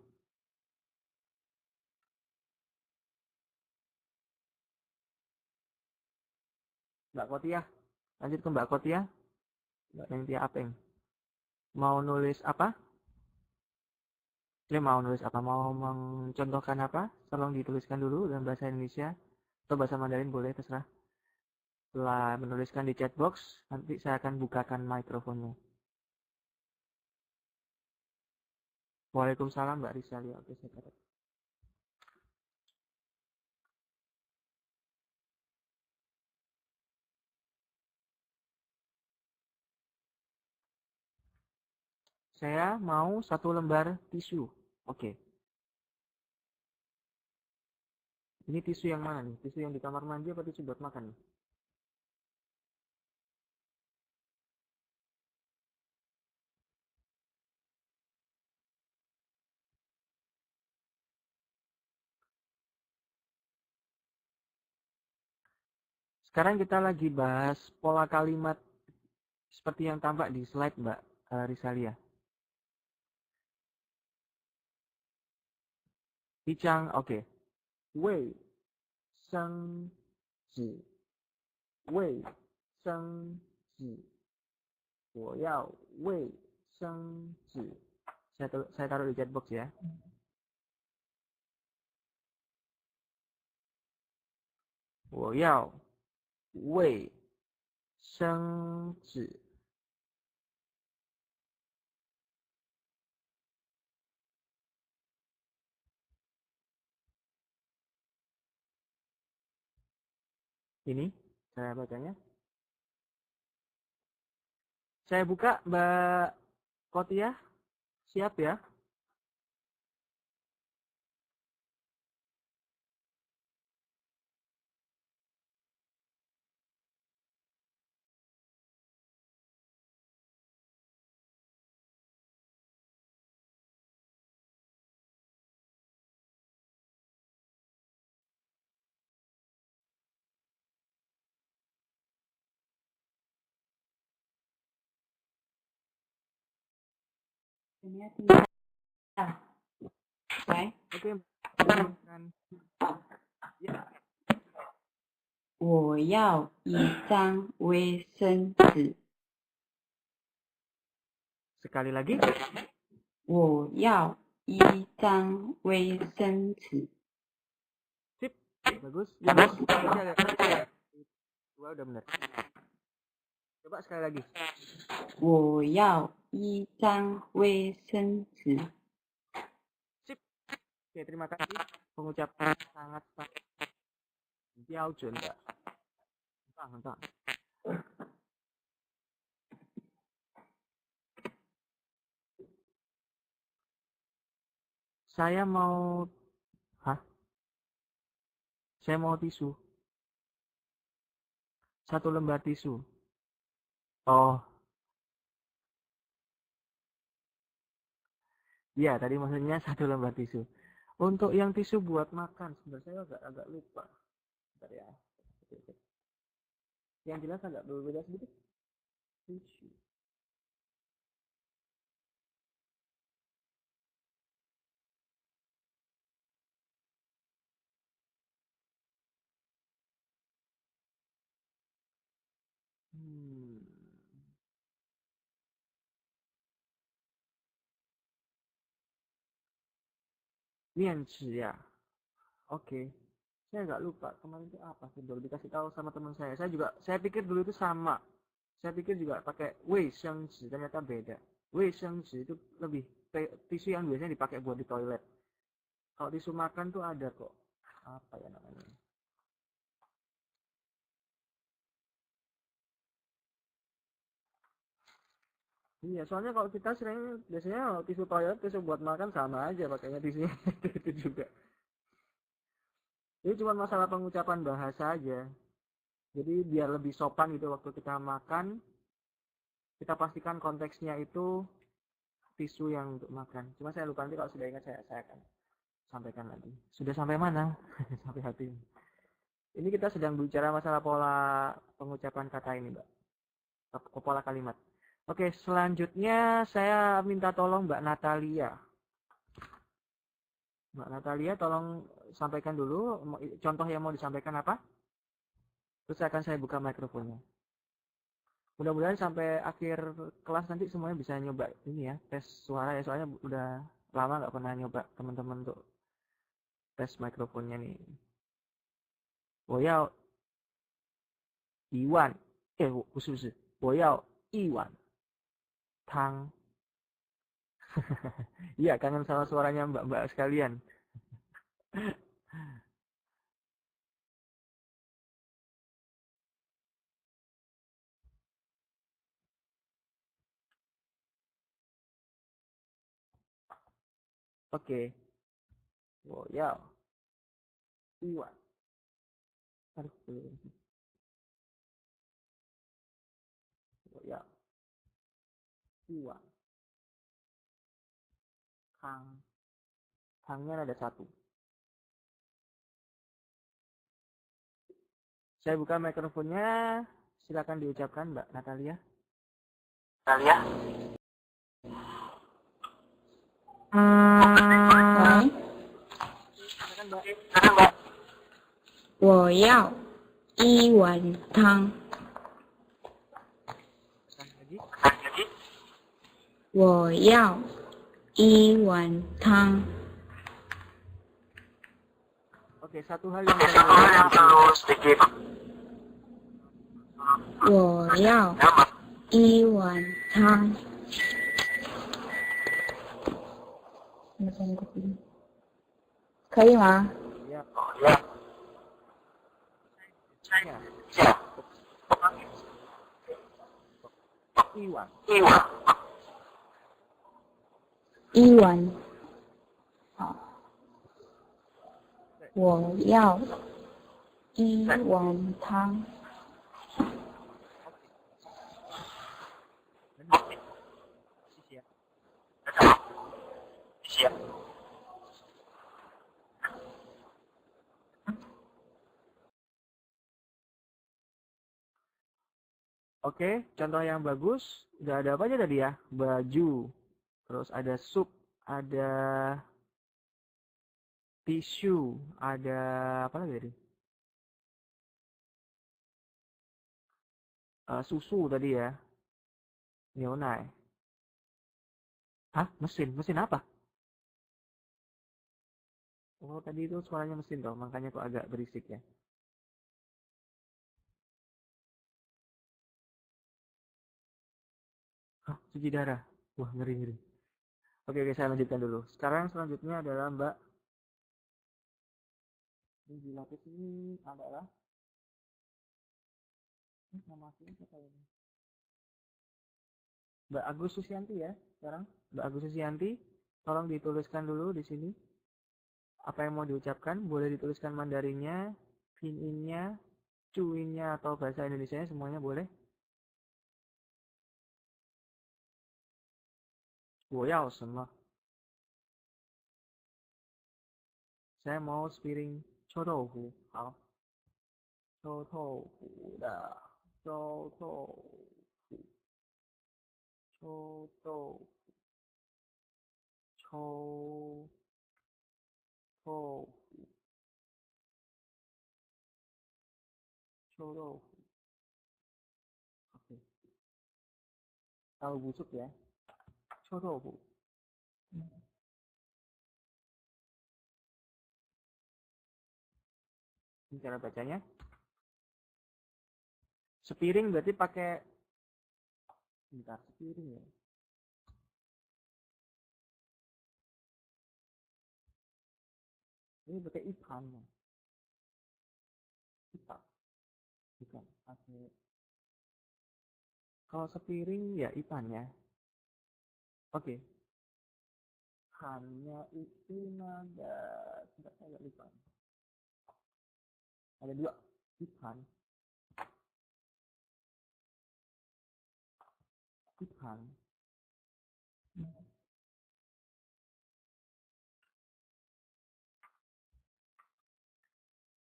Mbak Kotia. Lanjut ke Mbak Kotia. Mbak Nentia Apeng. Mau nulis apa? Ini mau nulis apa? Mau mencontohkan apa? Tolong dituliskan dulu dalam bahasa Indonesia atau bahasa Mandarin boleh terserah. Setelah menuliskan di chat box, nanti saya akan bukakan mikrofonnya. Waalaikumsalam Mbak Rizali. Oke, saya catat. Saya mau 1 lembar tisu. Oke. Ini tisu yang mana nih? Tisu yang di kamar mandi apa tisu buat makan nih? Sekarang kita lagi bahas pola kalimat seperti yang tampak di slide Mbak Risalia. Dicang, oke. Wei 生纸，卫生纸，我要卫生纸。Saya taruh di chat box ya. Wo yao wei sheng zi. Ini saya bacanya. Saya buka, Mbak Kotia. Siap ya? Oke. Ya. 我要一张卫生纸。 Sekali lagi. 我要一张卫生纸。 Sip. Bagus. Bagus. Dua udah benar. Coba sekali lagi. 我要一张卫生纸。 Sip. Oke, terima kasih. Pengucapan sangat標準嘅。很大。Saya mau tisu. 1 lembar tisu. Oh. Iya, tadi maksudnya 1 lembar tisu. Untuk yang tisu buat makan, sebenarnya saya agak lupa. Bentar ya. Yang jelas agak berbeda sedikit. Tisu. Mianci ya. Oke. Saya agak lupa kemarin itu apa sih, baru dikasih tahu sama teman saya. Saya pikir dulu itu sama. Saya pikir juga pakai wei shengzi, ternyata beda. Wei shengzi itu lebih tisu yang biasanya dipakai buat di toilet. Kalau tisu makan tuh ada kok. Apa ya namanya? Iya, soalnya kalau kita sering biasanya tisu toilet, tisu buat makan sama aja pakainya tisunya itu juga. Ini cuma masalah pengucapan bahasa aja. Jadi biar lebih sopan gitu waktu kita makan, kita pastikan konteksnya itu tisu yang untuk makan. Cuma saya lupa, nanti kalau sudah ingat saya akan sampaikan lagi. Sudah sampai mana? Sampai hati. Ini kita sedang bicara masalah pola pengucapan kata ini, Mbak. Pola kalimat. Oke, selanjutnya saya minta tolong Mbak Natalia. Mbak Natalia, tolong sampaikan dulu contoh yang mau disampaikan apa. Terus akan saya buka mikrofonnya. Mudah-mudahan sampai akhir kelas nanti semuanya bisa nyoba ini ya, tes suara ya, soalnya udah lama nggak pernah nyoba teman-teman untuk tes mikrofonnya nih. 我要1碗，不是，我要1碗汤。Iya, kangen sama suaranya mbak-mbak sekalian. Oke. 我要1碗。我要1碗汤。Tangnya ada 1. Saya buka mikrofonnya. Silakan diucapkan Mbak Natalia. Silakan Mbak. 我要一碗汤。 Lagi. 我要一碗汤。 Oke, satu hal yang perlu sedikit. 我要一碗汤。可以吗？ Ya. Iwan. 一碗。好，我要一碗汤。 Oke, contoh yang bagus. Udah ada apa aja tadi ya? Baju. Terus ada sup, ada tisu, ada apa lagi tadi? Susu tadi ya. Nyonai. Hah? Mesin? Mesin apa? Oh, tadi itu suaranya mesin toh, makanya kok agak berisik ya. Hah? Cuci darah? Wah, ngeri-ngeri. Oke, saya lanjutkan dulu. Sekarang selanjutnya adalah Mbak. Ini lapis ini adalah nama aslinya siapa ini? Mbak Agus Susianti ya, sekarang Mbak Agus Susianti, tolong dituliskan dulu di sini apa yang mau diucapkan. Boleh dituliskan Mandarinnya, Pinyin-nya, Cuin-nya atau bahasa Indonesianya, semuanya boleh. 我要什么? Saya mau sepiring臭豆腐. 好，臭豆腐的臭豆腐，臭豆腐，臭豆腐，臭豆腐。Oke. Tahu busuk ya. 臭豆腐。Ini cara bacanya. Sepiring berarti pakai, bentar, sepiring ya. Ini pakai ipan ya. Ipan. Bukan, pakai. Kalau sepiring ya ipan ya. Oke. Hanya itu ada, tidak saya lupa. Ada dua ipan. Ipan.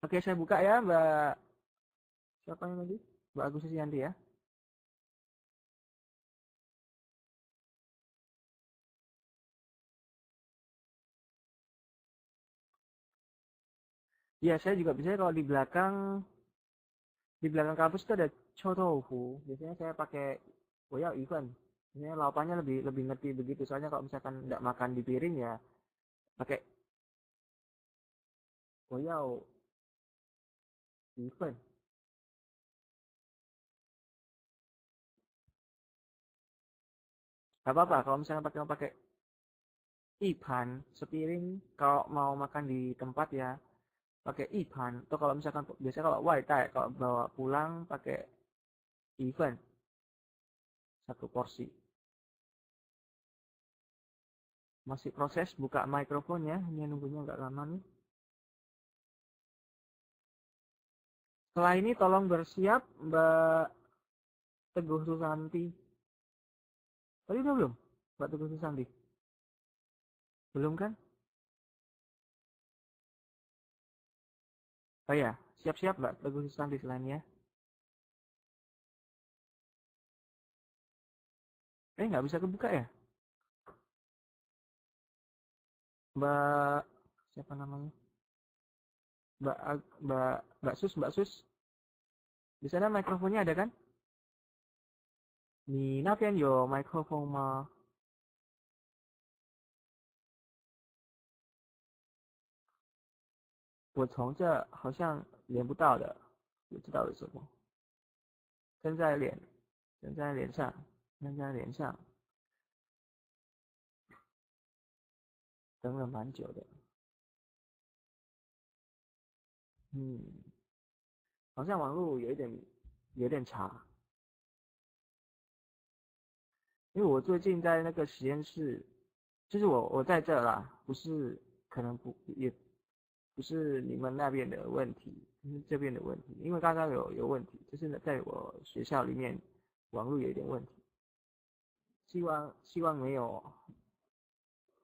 Oke, saya buka ya, Mbak. Siapa yang tadi? Mbak Agus Susianti ya. Ya, saya juga bisa kalau di belakang kampus itu ada chotofu. Biasanya saya pakai boya ikan. Biasanya lapannya lebih ngerti begitu. Soalnya kalau misalkan nggak makan di piring ya pakai boya ikan. Gak apa-apa kalau misalkan pakai ipan sepiring kalau mau makan di tempat ya pakai ipan. Atau kalau misalkan biasanya kalau waitai kalau bawa pulang pakai ikan satu porsi. Masih proses buka mikrofonnya, ini nunggunya nggak lama nih. Setelah ini tolong bersiap Mbak Teguh Susanti. Tadi udah belum Mbak Teguh Susanti? Belum kan? Oh ya, siap-siap Mbak Teguh Susanti selainnya. Nggak bisa kebuka ya? Mbak siapa namanya? Mbak Sus. Di sana mikrofonnya ada kan? 你那边有麦克风吗？我从这好像连不到的，不知道为什么。正在连上，等了蛮久的。好像网络有点差，因为我最近在那个实验室，就是我在这啦，可能也不是你们那边的问题，是这边的问题。因为刚刚有问题，就是在我学校里面网络有一点问题，希望没有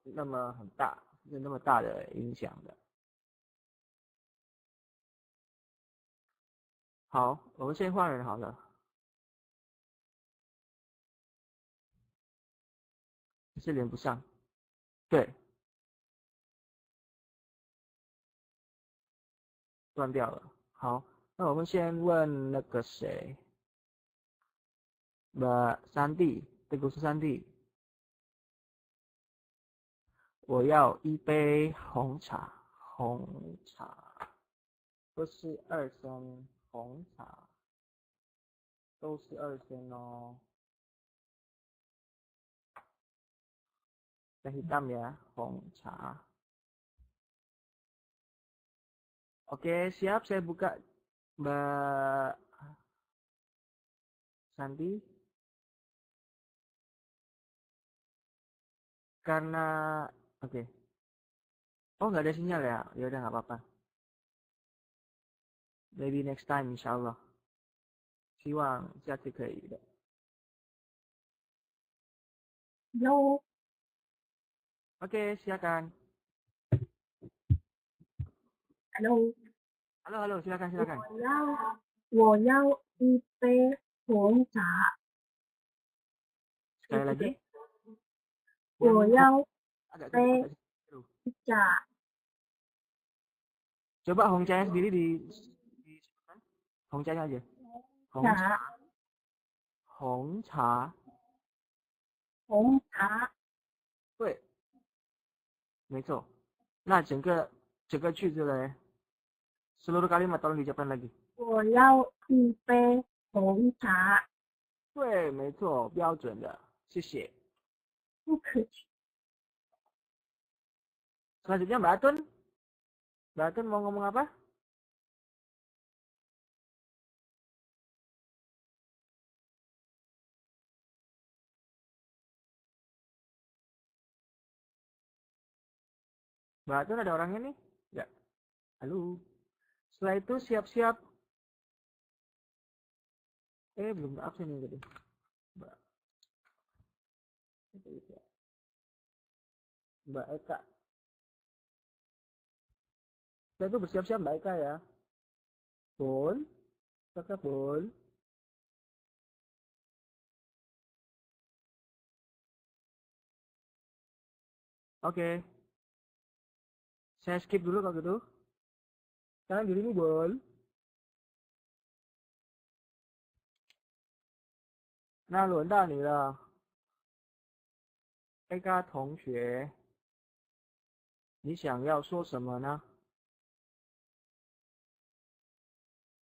那么很大，那么大的影响的。好，我们先换人好了。是连不上，对，断掉了。好，那我们先问那个谁，Mbak Santi，这个是 Santi，我要一杯红茶，都是2升红茶，都是2升哦。Teh hitam ya, 红茶。Oke, siap. Saya buka Mbak Santi. Karena, oke. Oh, nggak ada sinyal ya? Ya udah nggak apa-apa. Maybe next time, insya Allah. 希望下次可以的。Hello， Oke, silakan. Hello， Halo, silakan. 我要一杯红茶。 Sekali lagi. 我要 agak杯 seru. 茶。 Coba Hongcha sendiri disebutkan. Hongcha aja. 茶。 Hongcha. 红茶。 对，没错。那整个句子嘞，seluruh kalimat tolong diucapkan lagi. 我要一杯红茶。 对，没错，标准的，谢谢。不客气。 Selanjutnya Mbak Atun. Mbak Atun mau ngomong apa? Mbak Atun ada orangnya nih? Ya. Halo. Setelah itu siap-siap. Belum absen nih tadi. Mbak. Mbak Eka. Setelah itu bersiap-siap Mbak Eka ya. Bol. Kakak Bol. Oke. Saya skip dulu kalau gitu. Sekarang dirimu Bol. 那轮到你了，Eka 同学，你想要说什么呢？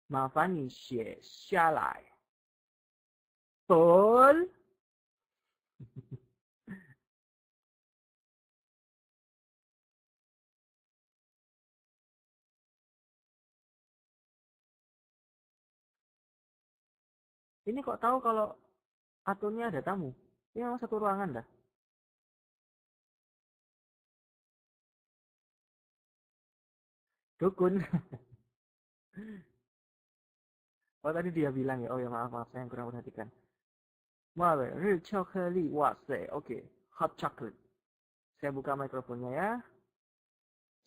麻烦你写下来。Bol. Ini kok tahu kalau Atunnya ada tamu? Ini memang satu ruangan dah. Dukun. Oh tadi dia bilang ya. Oh ya maaf saya yang kurang perhatikan. Wow, rich chocolate, wase, oke, hot chocolate. Saya buka mikrofonnya ya.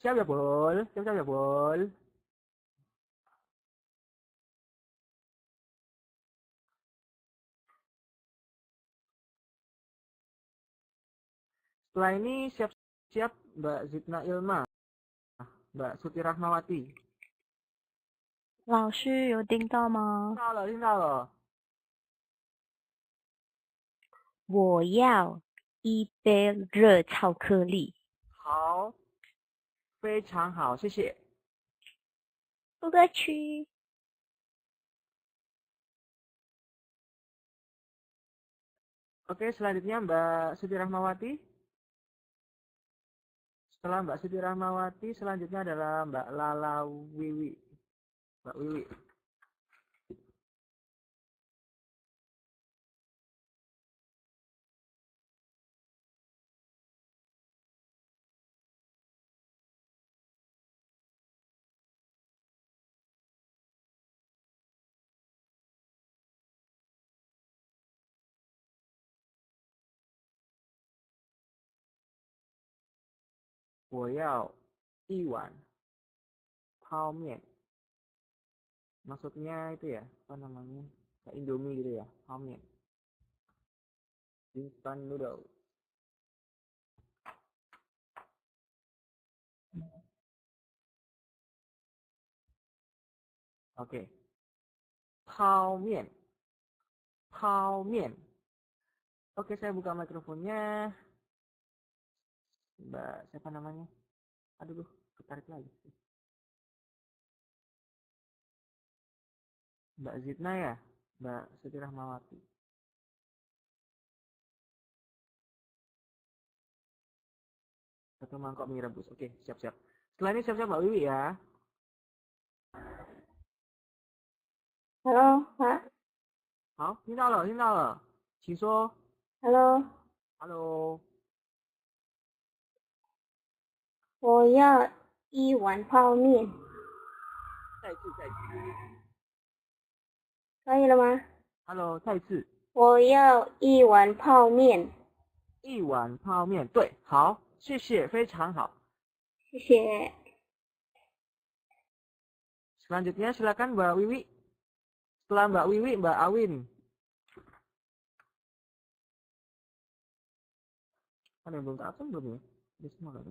Siap ya Bol, siap ya Bol. Setelah ini siap-siap Mbak Zidna Ilma, Mbak Suti Rahmawati. 老师有听到吗？听到了，听到了。我要一杯热巧克力。好，非常好，谢谢。不客气。Oke, selanjutnya Mbak Siti Rahmawati. Setelah Mbak Siti Rahmawati, selanjutnya adalah Mbak Lala Wiwi. Mbak Wiwi. 我要一碗泡面. Maksudnya itu ya, apa namanya? Kayak Indomie gitu ya,泡面. Instant noodle. Oke. 泡面. 泡面. Oke, saya buka mikrofonnya. Mbak, siapa namanya? Aduh, ketarik lagi. Mbak Zidna ya? Mbak Siti Rahmawati. Satu mangkok mie rebus. Oke, siap-siap. Setelah ini siap-siap Mbak Wiwi ya. Halo, Pak. 好，听到了，听到了，请说。Halo, Hello，我要一碗泡面，再次，再次。可以了吗？ Hello，再次。我要一碗泡面，一碗泡面，对，好，谢谢，非常好。谢谢。Selanjutnya silakan Mbak Wiwi. Setelah Mbak Wiwi, Mbak Awin. Ada yang belum terabsen belum ya? Udah semua kan?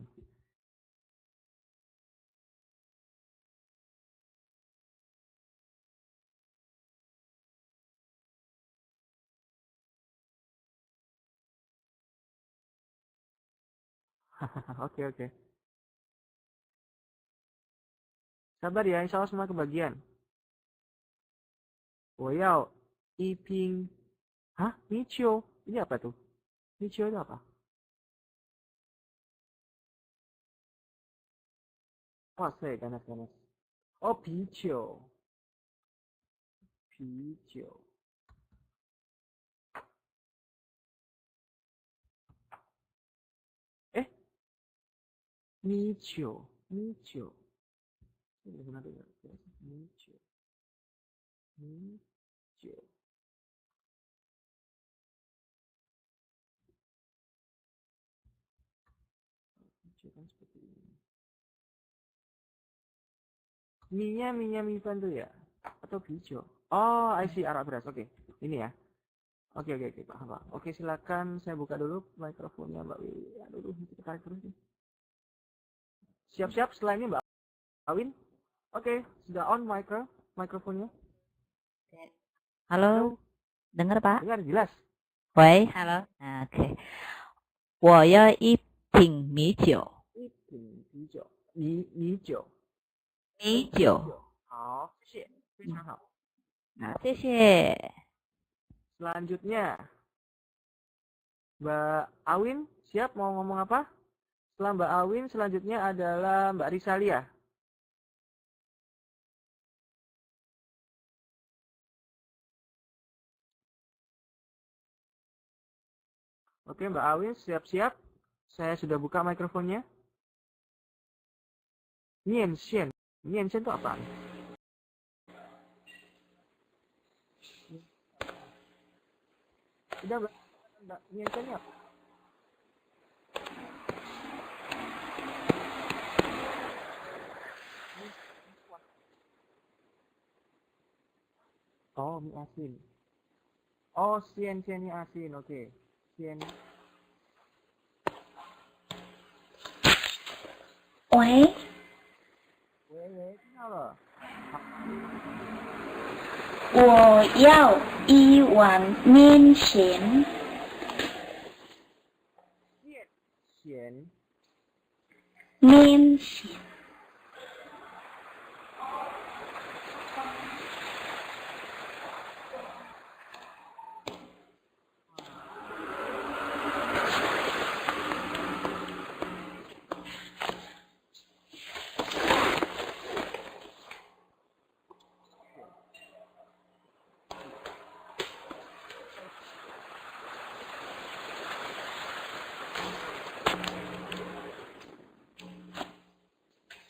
Oke, oke. Sabar ya, insya Allah semua kebagian. 我要一瓶. Hah? Micho? Ini apa tuh? Micho itu apa? Wah, saya ganas-ganas. Oh, 啤酒. 啤酒. Micho. Micho. Ini benar juga. Micho. Micho. Micho kan seperti ini. Mie-nya mie tuh ya? Atau pijo? Oh, I see, arak beras. Oke, ini ya. Oke, paham, Pak. Oke, silakan saya buka dulu mikrofonnya Mbak Wiwi. Aduh, kita tarik terus nih. Siap-siap, setelah ini Mbak Awin. Oke, sudah on mikrofonnya. Halo, dengar Pak? Dengar jelas. 喂，Hello，OK，我要一瓶米酒。一瓶啤酒，米酒。米酒。好，谢谢，非常好。好，谢谢。 Selanjutnya, Mbak Awin, siap mau ngomong apa? Setelah Mbak Awin, selanjutnya adalah Mbak Risalia. Oke, Mbak Awin, siap-siap. Saya sudah buka mikrofonnya. Mienxian. Mienxian itu apa? Sudah, Mbak. Mienxian apa? Oh, mie asin. Oh, siennya asin. Oke. Sien. 喂，喂，听到了。好，我要一碗面线。咸面线。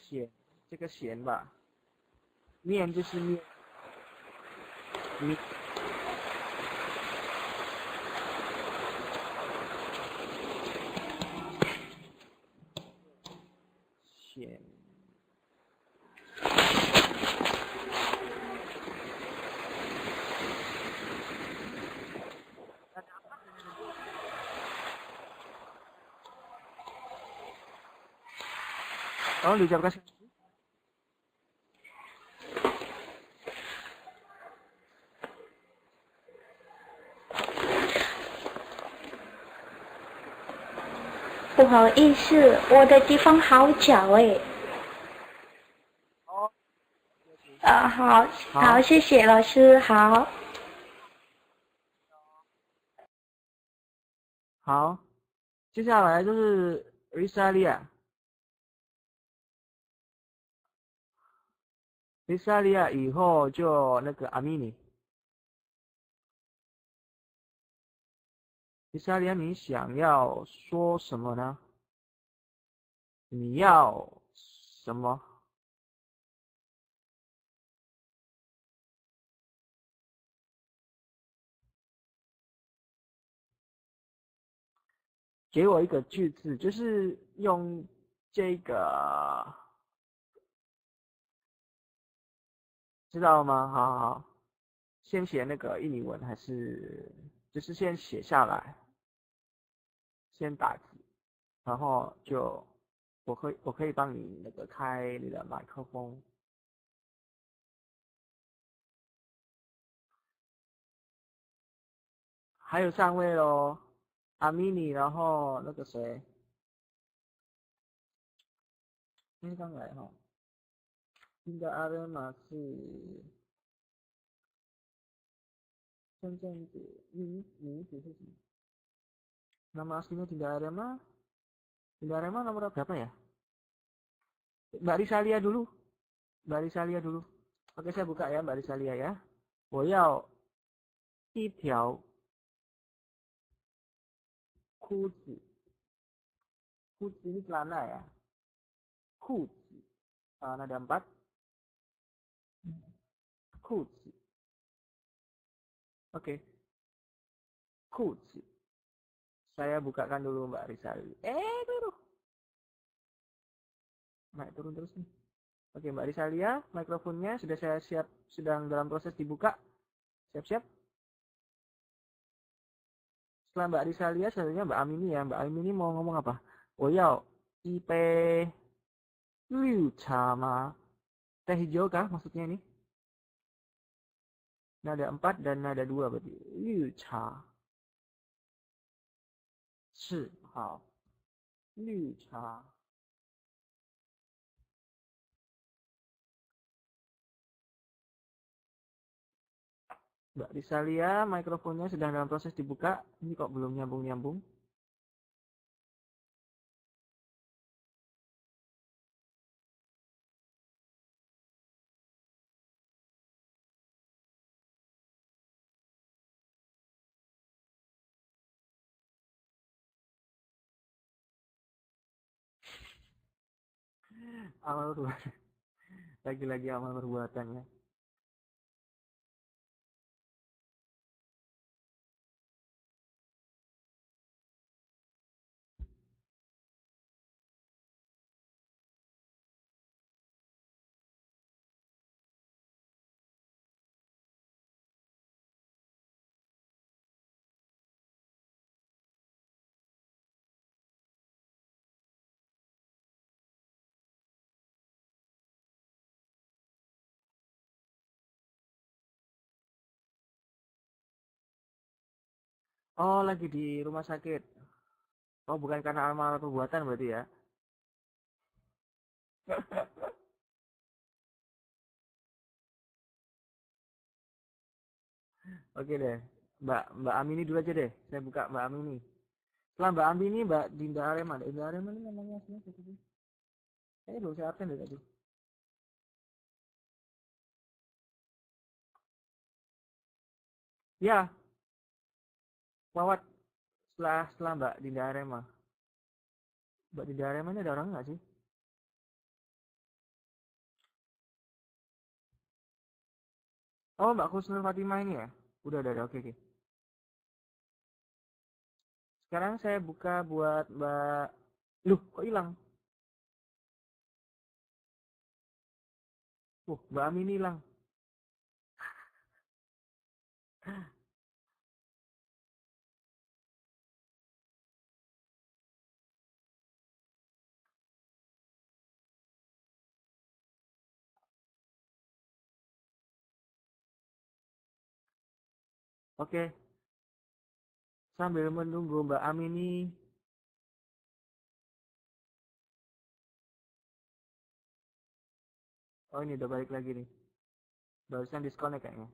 咸，这个咸吧，面就是面，米咸。Tolong diucapkan sekali. 不好意思，我的地方好小哎。哦，好，谢谢老师，好。好，接下来就是 Risalia 以后就那个阿米尼。Risalia 你想要说什么呢？你要什么？给我一个句子，就是用这个，知道吗？好好好，先写那个印尼文还是就是先写下来，先打字，然后就我可以帮你那个开你的麦克风。还有3位咯，阿米尼，然后那个谁，刚来哈，应该阿德玛是像这样子，名字是什么？Nama aslinya tidak ada mah, tidak ada mah nomor berapa ya? Mbak Risalia dulu, Mbak Risalia dulu. Oke, saya buka ya Mbak Risalia ya. 我要一条裤子，裤子ini celana ya. 裤子，ada 4. 裤子，oke. 裤子。Saya bukakan dulu Mbak Risalia. Dulu. Naik turun terus nih. Oke Mbak Risalia, mikrofonnya sudah saya siap, sedang dalam proses dibuka. Siap-siap. Setelah Mbak Risalia, selanjutnya Mbak Amini ya. Mbak Amini mau ngomong apa? 我要一杯绿茶吗? Teh hijau kah maksudnya ini? Nada 4 dan nada 2 berarti. 绿茶是好，绿茶。Mbak Risalia, mikrofonnya sedang dalam proses dibuka. Ini kok belum nyambung-nyambung. Amal perbuatan. Lagi-lagi amal perbuatannya. Oh, lagi di rumah sakit. Oh, bukan karena amal perbuatan berarti ya. Oke deh. Mbak Amini dulu aja deh. Saya buka Mbak Amini. Setelah Mbak Amini, Mbak Dinda Arema. Dinda Arema ini namanya aslinya siapa sih? Kayaknya belum saya absen deh tadi. Ya, Wawat. Setelah Mbak Dinda Arema. Mbak Dinda Arema ini ada orang nggak sih? Oh, Mbak Kusnul Fatimah ini ya? Udah, oke, oke. Sekarang saya buka buat Mbak... Loh, kok hilang? Mbak Amini hilang. Oke, sambil menunggu Mbak Amini. Oh, ini udah balik lagi nih. Barusan disconnect kayaknya.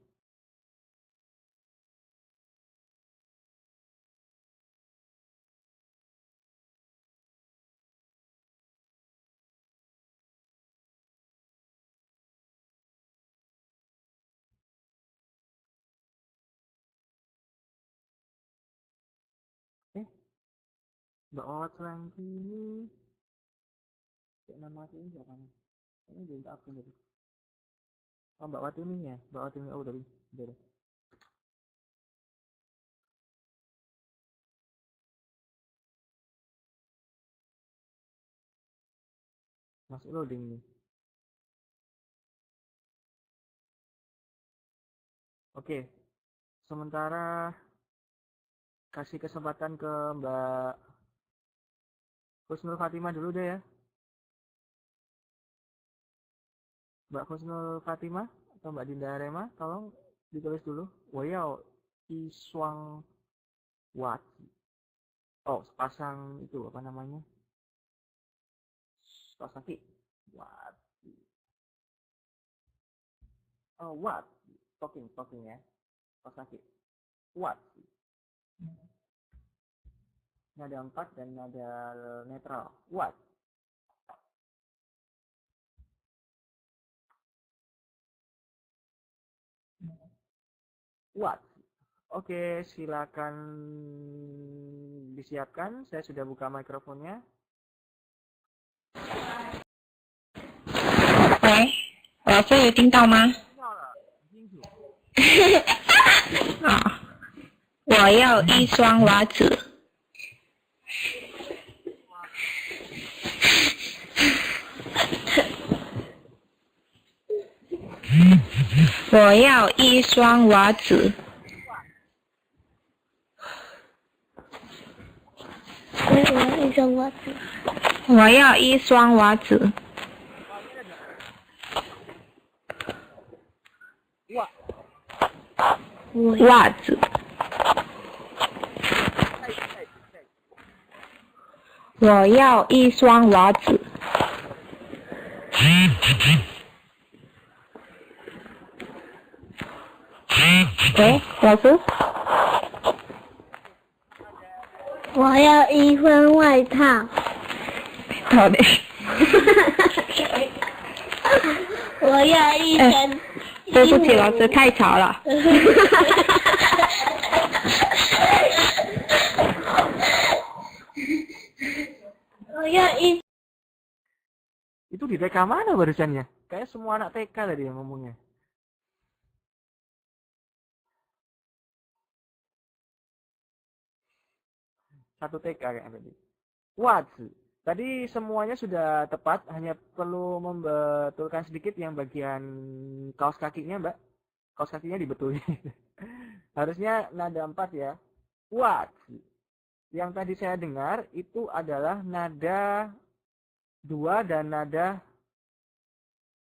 Eh, Mbak Wawat lagi ini. Kayak nama ini siapa nih? Ini belum tak aktif tadi. Oh, Mbak Wati ini ya. Mbak Wati ini. Oh, udah. Masih loading nih. Oke. Sementara kasih kesempatan ke Mbak Husnul Fatimah dulu deh ya. Mbak Husnul Fatimah atau Mbak Dinda Arema, tolong ditulis dulu. Wayao Iswang Wat. Oh, sepasang itu apa namanya? Sepasang kaki. Wat. Oh, what? Talking ya. Sepasang kaki. What? Nada 4 dan nada netral. What? What? Oke, silakan disiapkan. Saya sudah buka mikrofonnya. 喂，老师有听到吗？啊，我要一双袜子。我要一双袜子。我要一双袜子。袜子。我要一双袜子。喂，老师。我要一份外套。好的。我要一件。对不起，老师太吵了。我要一。 Itu di TK mana barusannya? Kayak semua anak TK tadi yang ngomongnya. Satu TK kayak tadi. What? Tadi semuanya sudah tepat, hanya perlu membetulkan sedikit yang bagian kaos kakinya, Mbak. Kaos kakinya dibetulin. Harusnya nada 4 ya. What? Yang tadi saya dengar itu adalah nada 2 dan nada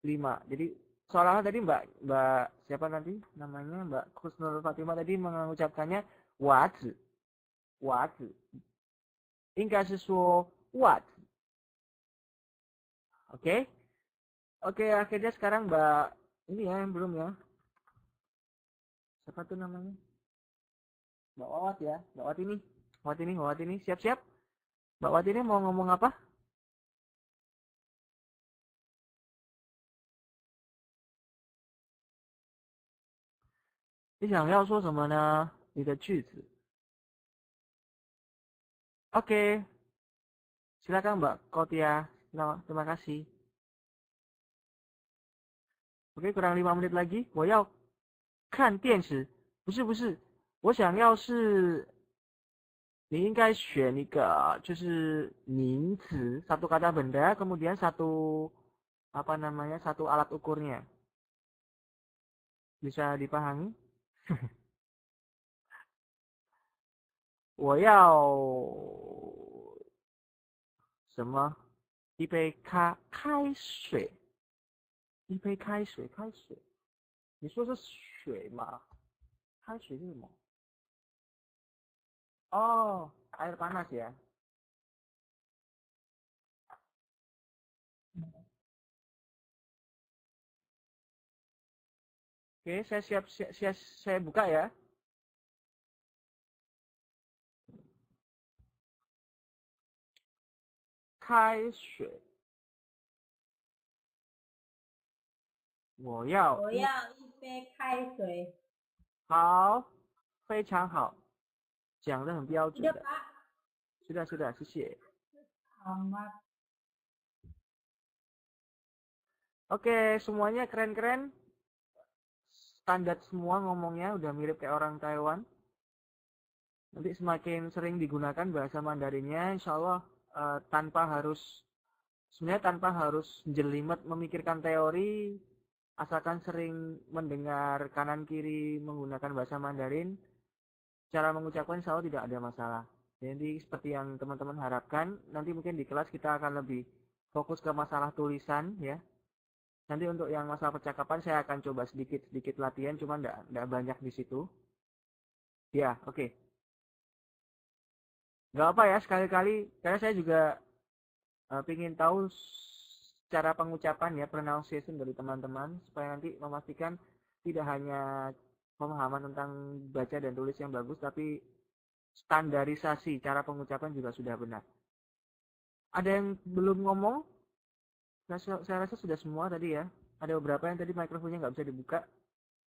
5. Jadi seolah-olah tadi Mbak siapa nanti namanya Mbak Husnul Fatimah tadi mengucapkannya what, 袜子，应该是说袜子。Oke, oke, akhirnya sekarang Mbak ini ya yang belum ya. Siapa tuh namanya? Mbak Wawat ya, Mbak Wawat ini, siap-siap. Mbak Wawat ini mau ngomong apa? 你想要说什么呢？你的句子。Oke, silakan Mbak Kotia. Nah, terima kasih. Oke, kurang 5 menit lagi. 我要看电视。不是，我想要是你应该选一个就是名词 satu kata benda kemudian satu apa namanya satu alat ukurnya. Bisa dipahami? 我要什么？一杯开水，一杯开水，你说是水吗？开水是什么？哦，air panas ya. Oke, saya buka ya. 开水，我要一杯开水。好，非常好，讲得很标准的。sudah，谢谢。好吗？ Oke, semuanya keren-keren. Standar semua ngomongnya udah mirip kayak orang Taiwan. Nanti semakin sering digunakan bahasa Mandarinnya, insya Allah tanpa harus jelimet memikirkan teori, asalkan sering mendengar kanan kiri menggunakan bahasa Mandarin, cara mengucapkan insya Allah tidak ada masalah. Jadi seperti yang teman-teman harapkan, nanti mungkin di kelas kita akan lebih fokus ke masalah tulisan ya. Nanti untuk yang masalah percakapan saya akan coba sedikit latihan, cuma enggak banyak di situ. Ya, oke. Nggak apa ya sekali-kali, karena saya juga ingin tahu cara pengucapan ya, pronunciation dari teman-teman, supaya nanti memastikan tidak hanya pemahaman tentang baca dan tulis yang bagus, tapi standarisasi cara pengucapan juga sudah benar. Ada yang belum ngomong? Saya rasa sudah semua tadi ya. Ada beberapa yang tadi mikrofonnya nggak bisa dibuka.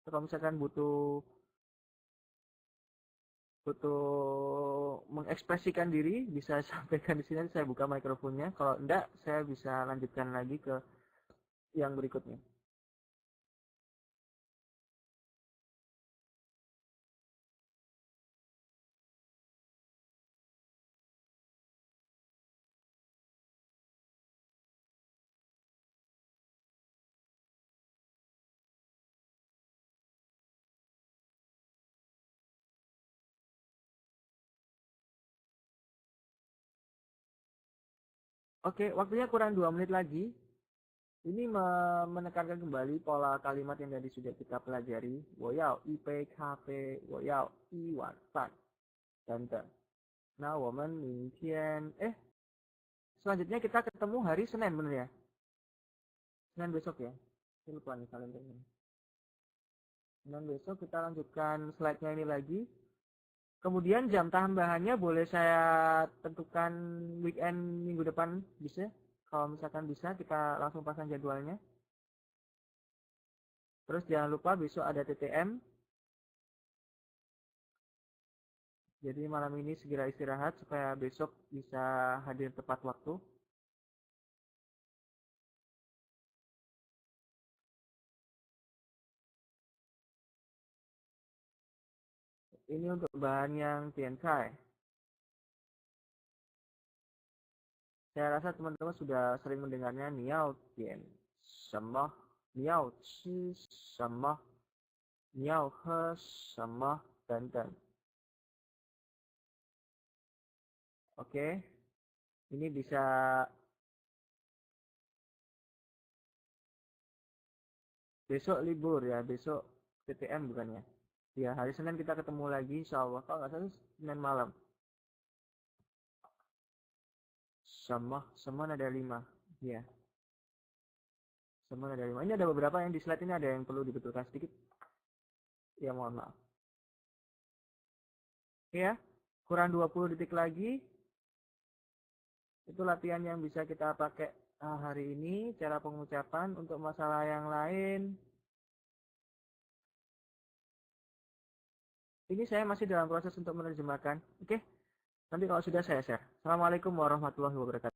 Kalau misalkan butuh mengekspresikan diri, bisa sampaikan di sini, saya buka mikrofonnya. Kalau enggak, saya bisa lanjutkan lagi ke yang berikutnya. Oke, waktunya kurang 2 menit lagi. Ini menekankan kembali pola kalimat yang tadi sudah kita pelajari. 我要一杯咖啡，我要一碗饭，等等。那我们明天selanjutnya kita ketemu hari Senin bener ya? Senin besok ya? Saya lupa nih kalendernya. Senin besok kita lanjutkan slide-nya ini lagi. Kemudian jam tambahannya boleh saya tentukan weekend minggu depan bisa? Kalau misalkan bisa kita langsung pasang jadwalnya. Terus jangan lupa besok ada TTM. Jadi malam ini segera istirahat supaya besok bisa hadir tepat waktu. Ini untuk bahan yang tiancai. Saya rasa teman-teman sudah sering mendengarnya niao tian sema, niao chi sema, niao he sema, dan. Oke. Ini bisa besok libur ya, besok TTM bukannya. Ya, hari Senin kita ketemu lagi insya Allah. Kalau nggak salah Senin malam. Semua ada 5. Ya. Semua ada 5. Ini ada beberapa yang di slide ini ada yang perlu dibetulkan sedikit. Ya, mohon maaf. Ya, kurang 20 detik lagi. Itu latihan yang bisa kita pakai hari ini, cara pengucapan. Untuk masalah yang lain, ini saya masih dalam proses untuk menerjemahkan. Oke, nanti kalau sudah saya share. Assalamualaikum warahmatullahi wabarakatuh.